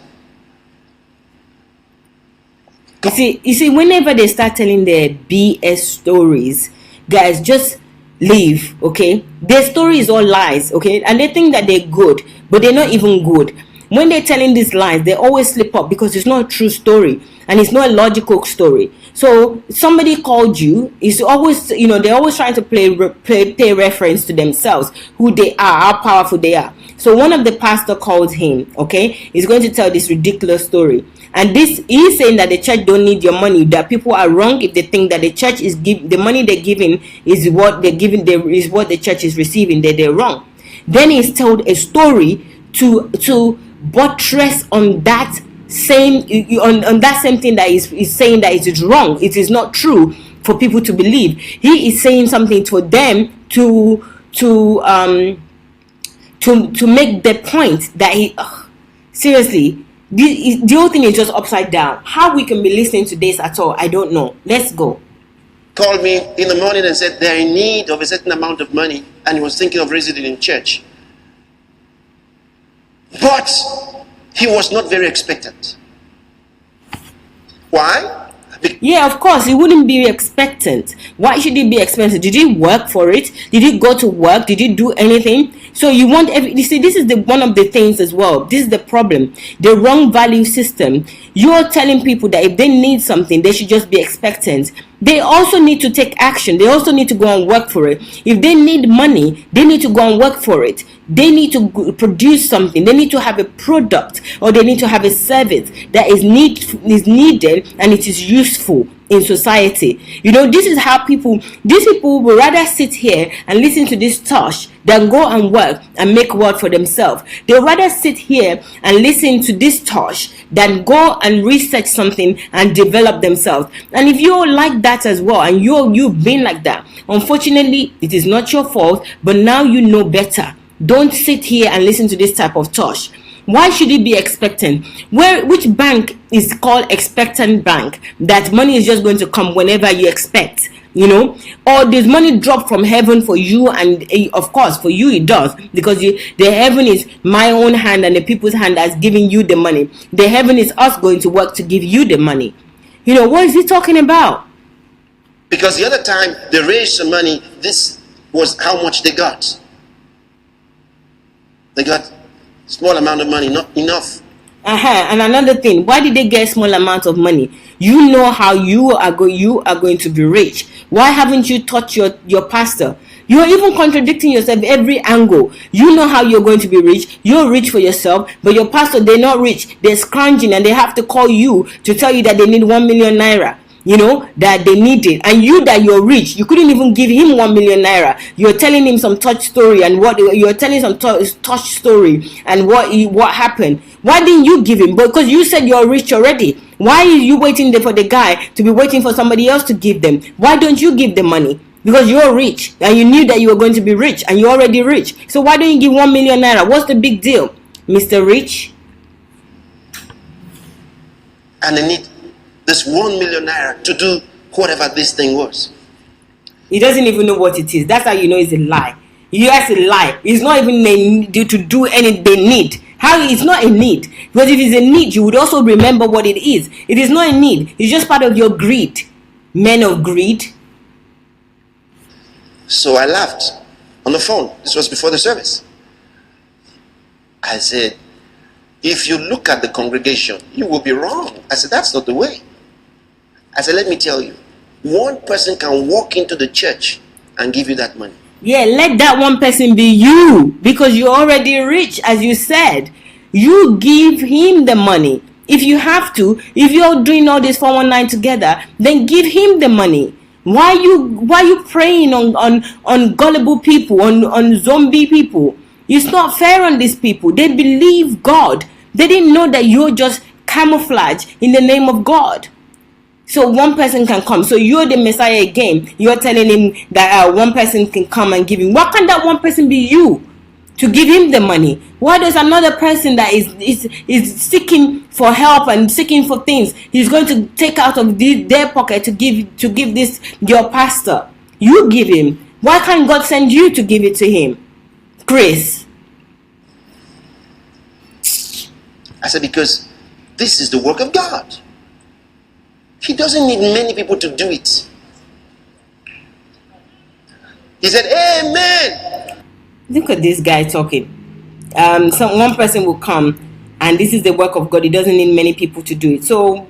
You see, whenever they start telling their BS stories, guys, just leave, okay? Their story is all lies, okay? And they think that they're good, but they're not even good. When they're telling these lies, they always slip up because it's not a true story and it's not a logical story. So somebody called you, is always, you know, they're always trying to pay reference to themselves, who they are, how powerful they are. So one of the pastor called him, okay, he's going to tell this ridiculous story. And he's saying that the church don't need your money, that people are wrong if they think that the church is the money they're giving is what they're giving, is what the church is receiving, that they're wrong. Then he's told a story to buttress on that same on that same thing that is saying that it is wrong, it is not true for people to believe. He is saying something to them to make the point that seriously, the whole thing is just upside down. How we can be listening to this at all, I don't know. Let's go. Called me in the morning and said they're in need of a certain amount of money, and he was thinking of raising it in church. But he was not very expectant. Why? Yeah, of course, he wouldn't be expectant. Why should he be expectant? Did he work for it? Did he go to work? Did he do anything? So you want you see, this is one of the things as well. This is the problem. The wrong value system. You're telling people that if they need something, they should just be expectant. They also need to take action. They also need to go and work for it. If they need money, they need to go and work for it. They need to produce something. They need to have a product, or they need to have a service that is needed and it is useful in society. You know, this is how these people will rather sit here and listen to this tosh than go and work and make word for themselves. They rather sit here and listen to this tosh than go and research something and develop themselves. And if you're like that as well, and you've been like that, unfortunately, it is not your fault, but now you know better. Don't sit here and listen to this type of tosh. Why should you be expectant? Which bank is called expectant bank? That money is just going to come whenever you expect. or there's money dropped from heaven for you, and of course for you it does, because the heaven is my own hand and the people's hand that's giving you the money. The heaven is us going to work to give you the money. What is he talking about? Because the other time they raised some money, this was how much they got. They got small amount of money, not enough. And another thing, why did they get small amount of money? You know how you are going to be rich. Why haven't you taught your pastor? You're even contradicting yourself every angle. You know how you're going to be rich. You're rich for yourself, but your pastor, they're not rich. They're scrounging, and they have to call you to tell you that they need 1 million naira. That they need it, and you that you're rich, you couldn't even give him 1 million naira. You're telling him some touch story, and touch story and what happened. Why didn't you give him? Because you said you're rich already. Why are you waiting there for the guy to be waiting for somebody else to give them? Why don't you give the money? Because you're rich, and you knew that you were going to be rich, and you're already rich. So why don't you give 1 million naira? What's the big deal, Mr. Rich? And they need this 1 million naira to do whatever this thing was. He doesn't even know what it is. That's how you know it's a lie. It's a lie. It's not even to do anything they need. How? It's not a need. Because if it's a need, you would also remember what it is. It is not a need. It's just part of your greed. Men of greed. So I laughed on the phone. This was before the service. I said, if you look at the congregation, you will be wrong. I said, that's not the way. I said, let me tell you, one person can walk into the church and give you that money. Yeah, let that one person be you, because you're already rich, as you said. You give him the money. If you have to, if you're doing all this 419 together, then give him the money. Why you preying on gullible people, on zombie people? It's not fair on these people. They believe God. They didn't know that you're just camouflage in the name of God. So one person can come. So you're the Messiah again. You're telling him that one person can come and give him. Why can't that one person be you to give him the money? Why does another person that is seeking for help and seeking for things, he's going to take out of their pocket to give this your pastor? You give him. Why can't God send you to give it to him, Chris? I said, because this is the work of God. He doesn't need many people to do it. He said, amen. Look at this guy talking. One person will come, and this is the work of God. He doesn't need many people to do it. So,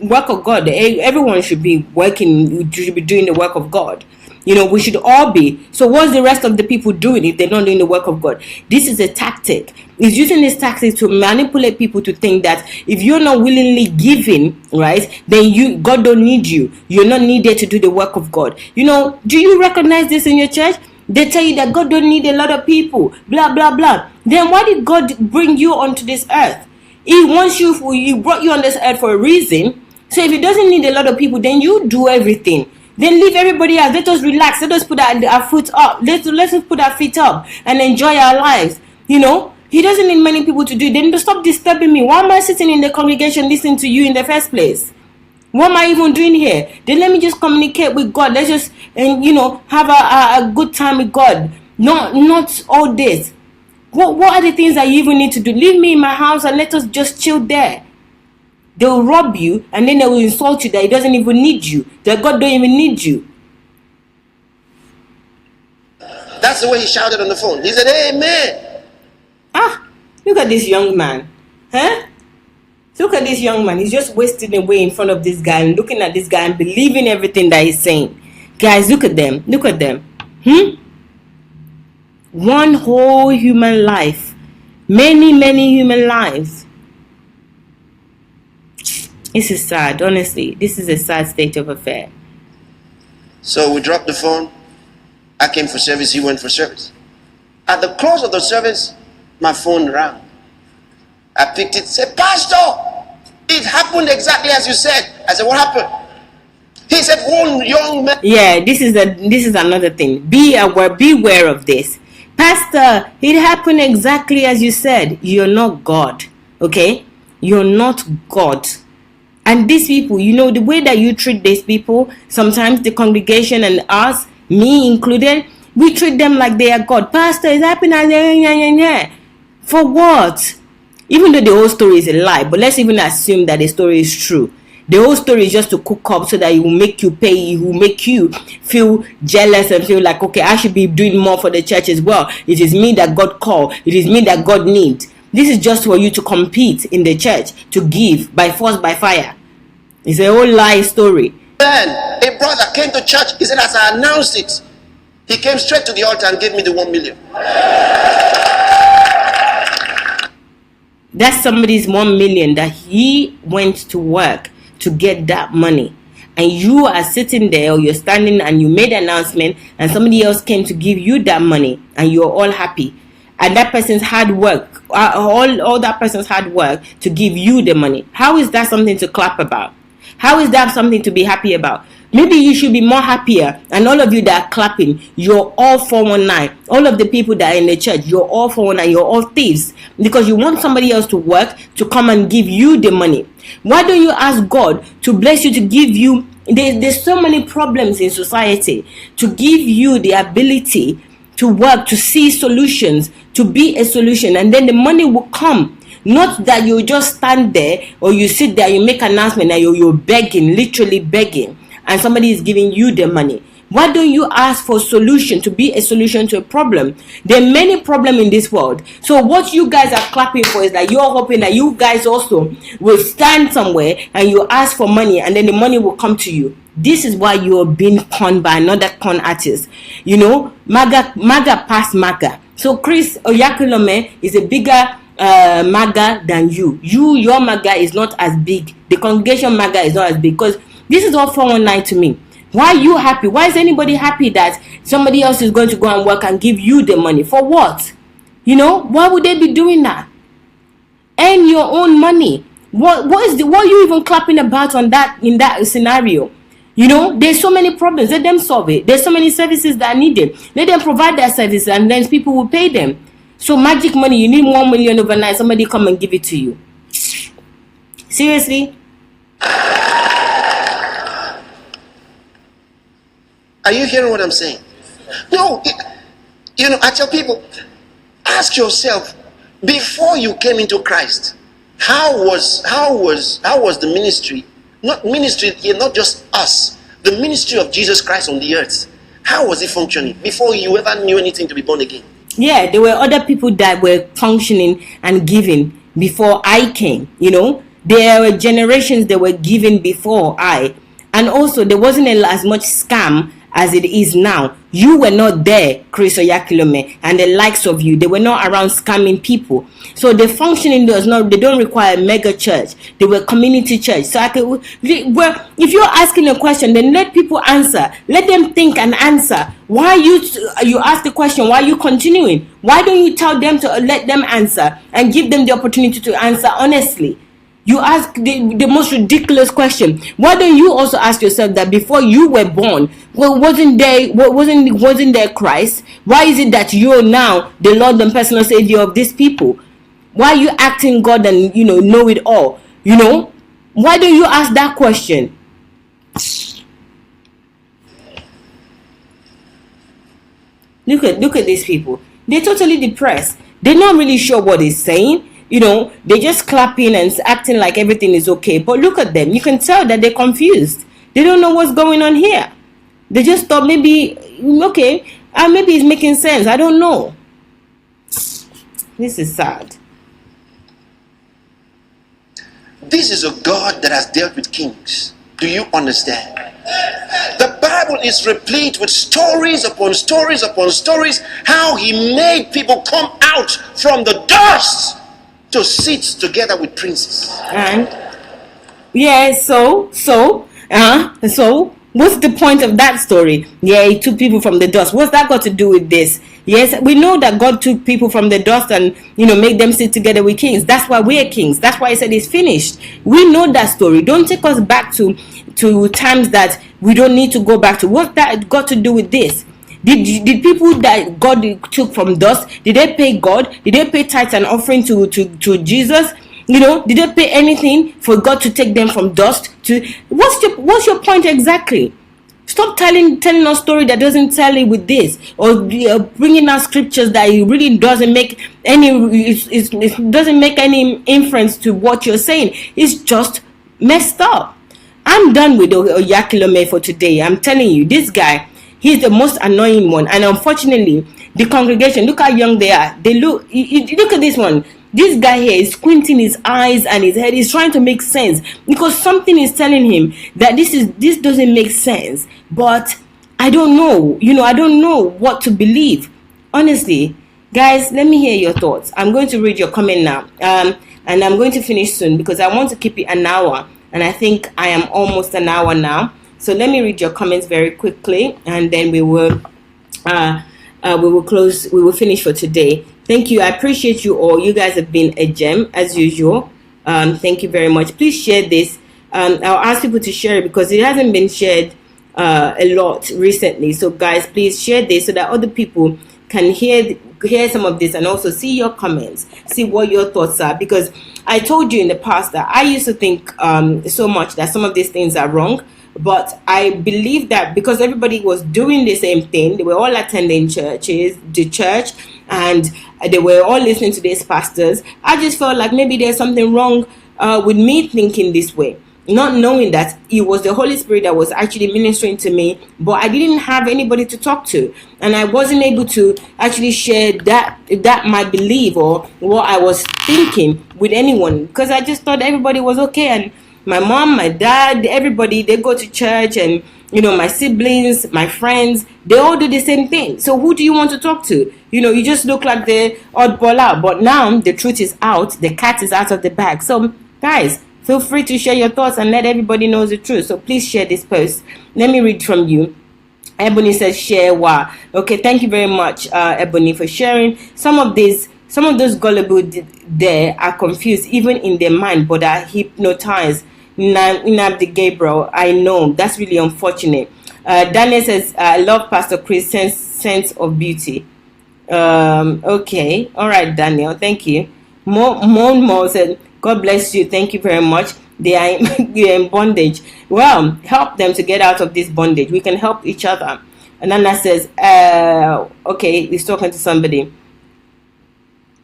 work of God, everyone should be working, should be doing the work of God. We should all be. So what's the rest of the people doing if they're not doing the work of God? This is a tactic. He's using this tactic to manipulate people to think that if you're not willingly giving, right, then God don't need you. You're not needed to do the work of God. Do you recognize this in your church? They tell you that God don't need a lot of people, blah, blah, blah. Then why did God bring you onto this earth? He brought you on this earth for a reason. So if he doesn't need a lot of people, then you do everything. Then leave everybody else. Let us relax. Let us put our foot up. Let us put our feet up and enjoy our lives. He doesn't need many people to do it. Then stop disturbing me. Why am I sitting in the congregation listening to you in the first place? What am I even doing here? Then let me just communicate with God. Let's just have a good time with God. Not all this. What are the things that you even need to do? Leave me in my house and let us just chill there. They will rob you, and then they will insult you that he doesn't even need you, that God don't even need you. That's the way he shouted on the phone. He said, amen. Look at this young man. Look at this young man. He's just wasting away in front of this guy and looking at this guy and believing everything that he's saying. Guys, look at them. Look at them. One whole human life. Many, many human lives. This is sad, honestly. This is a sad state of affair. So we dropped the phone. I came for service. He went for service. At the close of the service, my phone rang. I picked it, said, Pastor, it happened exactly as you said. I said, what happened? He said, one young man. Yeah, this is another thing. Beware of this. Pastor, it happened exactly as you said. You're not God. Okay? You're not God. And these people, you know, the way that you treat these people, sometimes the congregation and us, me included, we treat them like they are God. Pastor, is happening. For what? Even though the whole story is a lie, but let's even assume that the story is true. The whole story is just to cook up so that it will make you pay, it will make you feel jealous and feel like, okay, I should be doing more for the church as well. It is me that God called. It is me that God needs. This is just for you to compete in the church, to give by force, by fire. It's a whole lie story. Then a brother came to church. He said, as I announced it, he came straight to the altar and gave me the 1 million. That's somebody's 1 million that he went to work to get that money. And you are sitting there, or you're standing and you made an announcement and somebody else came to give you that money and you're all happy. And that person's hard work, all that person's hard work to give you the money. How is that something to clap about? How is that something to be happy about? Maybe you should be more happier. And all of you that are clapping, you're all 419. All of the people that are in the church, you're all 419. You're all thieves. Because you want somebody else to work to come and give you the money. Why don't you ask God to bless you, to give you? There's so many problems in society. To give you the ability to work, to see solutions, to be a solution. And then the money will come. Not that you just stand there or you sit there, you make an announcement and you're begging, literally begging, and somebody is giving you the money. Why don't you ask for solution, to be a solution to a problem? There are many problems in this world. So what you guys are clapping for is that you're hoping that you guys also will stand somewhere and you ask for money and then the money will come to you. This is why you're being conned by another con artist. You know, MAGA past MAGA. So Chris OYAHKILOME is a bigger MAGA than you. Your MAGA is not as big. The congregation MAGA is not as big, because this is all 419 to me. Why are you happy? Why is anybody happy that somebody else is going to go and work and give you the money? For what? You know, why would they be doing that? Earn your own money. What are you even clapping about in that scenario? You know, there's so many problems. Let them solve it. There's so many services that are needed. Let them provide that service and then people will pay them. So magic money, you need 1 million overnight, somebody come and give it to you. Seriously? Are you hearing what I'm saying? No, you know, I tell people, ask yourself, before you came into Christ, how was the ministry, not ministry here, not just us, the ministry of Jesus Christ on the earth, how was it functioning before you ever knew anything to be born again? Yeah, there were other people that were functioning and giving before I came, you know. There were generations that were giving before I. And also, there wasn't as much scam as it is now. You were not there, Chris OYAHKILOME, and the likes of you. They were not around scamming people. So the functioning they don't require a mega church. They were community church. So if you're asking a question, then let people answer. Let them think and answer. Why you ask the question? Why are you continuing? Why don't you tell them to let them answer and give them the opportunity to answer honestly? You ask the most ridiculous question. Why don't you also ask yourself that before you were born, wasn't there Christ? Why is it that you're now the Lord and personal Savior of these people? Why are you acting God and know it all? Why don't you ask that question? Look at these people. They're totally depressed. They're not really sure what he's saying. They're just clapping and acting like everything is okay. But look at them. You can tell that they're confused. They don't know what's going on here. They just thought maybe, okay, maybe it's making sense. I don't know. This is sad. This is a God that has dealt with kings. Do you understand? The Bible is replete with stories upon stories upon stories, how he made people come out from the dust to sit together with princes. And yeah, so what's the point of that story? Yeah, he took people from the dust. What's that got to do with this? Yes, we know that God took people from the dust and made them sit together with kings. That's why we're kings. That's why he said it's finished. We know that story. Don't take us back to times that we don't need to go back to. What's that got to do with this? Did people that God took from dust, did they pay God? Did they pay tithes and offering to Jesus? Did they pay anything for God to take them from dust to? What's your point exactly? Stop telling us story that doesn't tally with this, or bringing out scriptures that it really doesn't make any. It doesn't make any inference to what you're saying. It's just messed up. I'm done with OYAHKILOME for today. I'm telling you, this guy, he's the most annoying one, and unfortunately, the congregation. Look how young they are. They look. Look at this one. This guy here is squinting his eyes and his head. He's trying to make sense because something is telling him that this doesn't make sense. But I don't know. I don't know what to believe. Honestly, guys, let me hear your thoughts. I'm going to read your comment now. And I'm going to finish soon because I want to keep it an hour. And I think I am almost an hour now. So let me read your comments very quickly, and then we will close. We will finish for today. Thank you. I appreciate you all. You guys have been a gem as usual. Thank you very much. Please share this. I'll ask people to share it because it hasn't been shared a lot recently. So guys, please share this so that other people can hear some of this and also see your comments, see what your thoughts are. Because I told you in the past that I used to think so much that some of these things are wrong. But I believe that because everybody was doing the same thing, they were all attending the church, and they were all listening to these pastors. I just felt like maybe there's something wrong with me thinking this way, not knowing that it was the Holy Spirit that was actually ministering to me, but I didn't have anybody to talk to, and I wasn't able to actually share that my belief or what I was thinking with anyone, because I just thought everybody was okay. And my mom, my dad, everybody, they go to church, and my siblings, my friends, they all do the same thing. So who do you want to talk to? You just look like the oddball out. But now the truth is out. The cat is out of the bag. So guys, feel free to share your thoughts and let everybody know the truth. So please share this post. Let me read from you. Ebony says share. Wow. Okay, thank you very much, Ebony, for sharing. Some of those gullible there are confused even in their mind, but are hypnotized. Nabdi Gabriel, I know that's really unfortunate. Daniel says, I love Pastor Chris' sense of beauty. Okay, all right, Daniel, thank you. Mo said, God bless you, thank you very much. They are in bondage. Well, help them to get out of this bondage. We can help each other. And Nana says, okay, he's talking to somebody.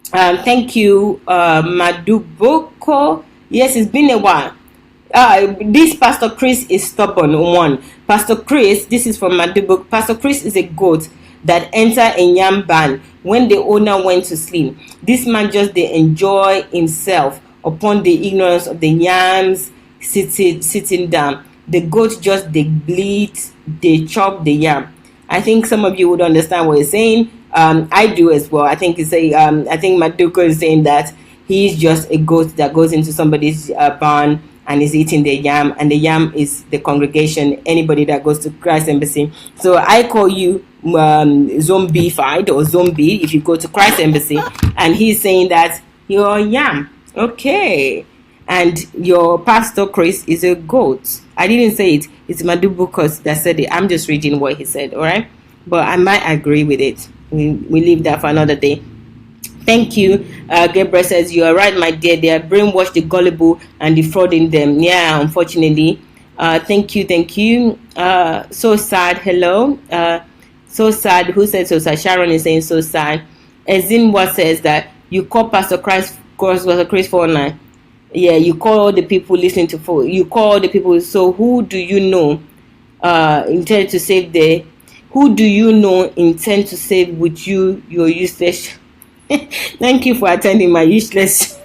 Thank you, Maduboko. Yes, it's been a while. This Pastor Chris is stubborn. One, Pastor Chris, this is from Maduboko. Pastor Chris is a goat that entered a yam barn when the owner went to sleep. This man just they enjoy himself upon the ignorance of the yams sitting down. The goat just they bleed, they chop the yam. I think some of you would understand what he's saying. I do as well. I think I think Maduko is saying that he's just a goat that goes into somebody's barn and is eating the yam, and the yam is the congregation, anybody that goes to Christ Embassy. So I call you zombified or zombie if you go to Christ Embassy, and he's saying that you're yam. Okay. And your Pastor Chris is a goat. I didn't say it. It's Madubukos that said it. I'm just reading what he said, all right? But I might agree with it. We leave that for another day. Thank you. Gabriel says, you are right, my dear. They are brainwashed, the gullible, and defrauding them. Yeah, unfortunately. Thank you. So sad. Hello. So sad. Who said so sad? Sharon is saying so sad. Ezinwa says that you call Pastor Chris 419. Yeah, you call all the people listening to phone. You call the people. So who do you know intend to save the? Who do you know intend to save with you your useless? Thank you for attending my useless.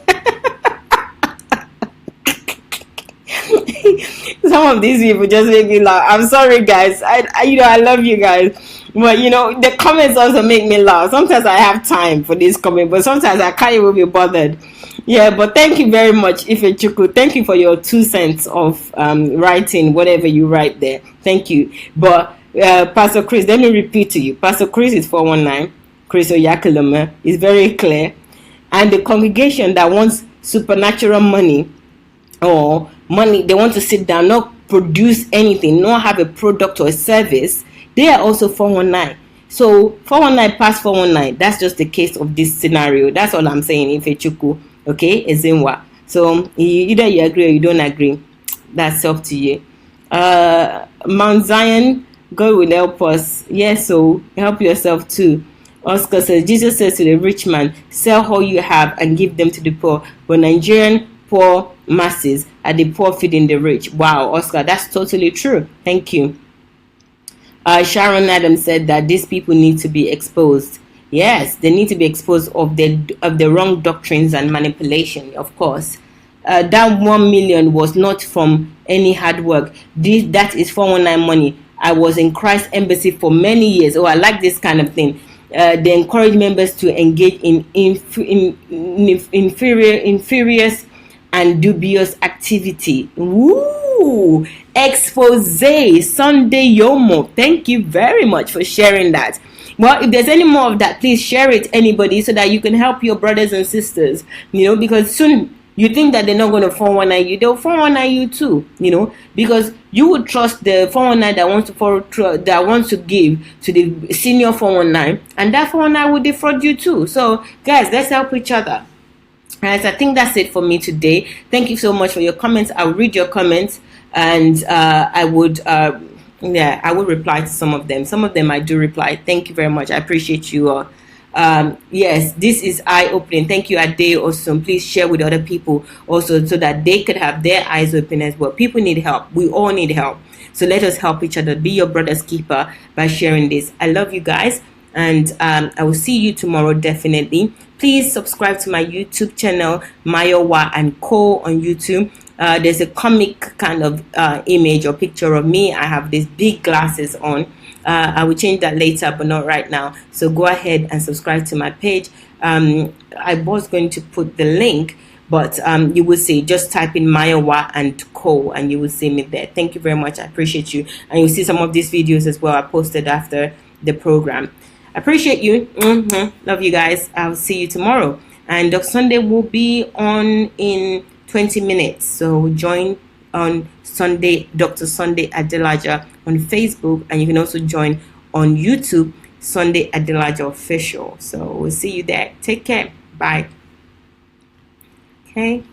Some of these people just make me laugh. I'm sorry, guys. I love you guys, but the comments also make me laugh. Sometimes I have time for this comment, but sometimes I can't even be bothered. Yeah, but thank you very much, Ifechuku. Thank you for your 2 cents of writing whatever you write there. Thank you. But Pastor Chris, let me repeat to you. Pastor Chris is 419. Chris OYAHKILOME is very clear. And the congregation that wants supernatural money or money, they want to sit down, not produce anything, not have a product or a service, they are also 419. So 419 past 419, that's just the case of this scenario. That's all I'm saying, Ifechuku. Okay, Ezinwa. So either you agree or you don't agree. That's up to you. Mount Zion, God will help us. Yes, so help yourself too. Oscar says, Jesus says to the rich man, sell all you have and give them to the poor. But Nigerian poor masses are the poor feeding the rich. Wow, Oscar, that's totally true. Thank you. Sharon Adams said that these people need to be exposed. Yes, they need to be exposed of the wrong doctrines and manipulation, of course. That 1 million was not from any hard work. That is 419 money. I was in Christ Embassy for many years. Oh, I like this kind of thing. They encourage members to engage in inferior and dubious activity. Woo! Expose Sunday Yomo. Thank you very much for sharing that. Well, if there's any more of that, please share it, anybody, so that you can help your brothers and sisters, because soon you think that they're not going to 419 you, they'll 419 you too, because you would trust the 419 that wants to give to the senior 419, and that 419 will defraud you too. So guys, let's help each other. Alright, so I think that's it for me today. Thank you so much for your comments. I'll read your comments, and I would reply to some of them. Some of them I do reply. Thank you very much. I appreciate you all. Yes, this is eye-opening. Thank you, Ade. Awesome. Please share with other people also, so that they could have their eyes open as well. People need help. We all need help. So let us help each other. Be your brother's keeper by sharing this. I love you guys, and I will see you tomorrow definitely. Please subscribe to my YouTube channel, Mayowa and Co on YouTube. There's a comic kind of image or picture of me. I have these big glasses on. I will change that later, but not right now. So go ahead and subscribe to my page. I was going to put the link, but you will see, just type in Mayowa and Co and you will see me there. Thank you very much. I appreciate you. And you'll see some of these videos as well I posted after the program. I appreciate you. Love you guys. I'll see you tomorrow. And Dr. Sunday will be on in 20 minutes. So join on Sunday, Dr. Sunday Adelaja on Facebook, and you can also join on YouTube, Sunday Adelaja Official. So we'll see you there. Take care. Bye. Okay.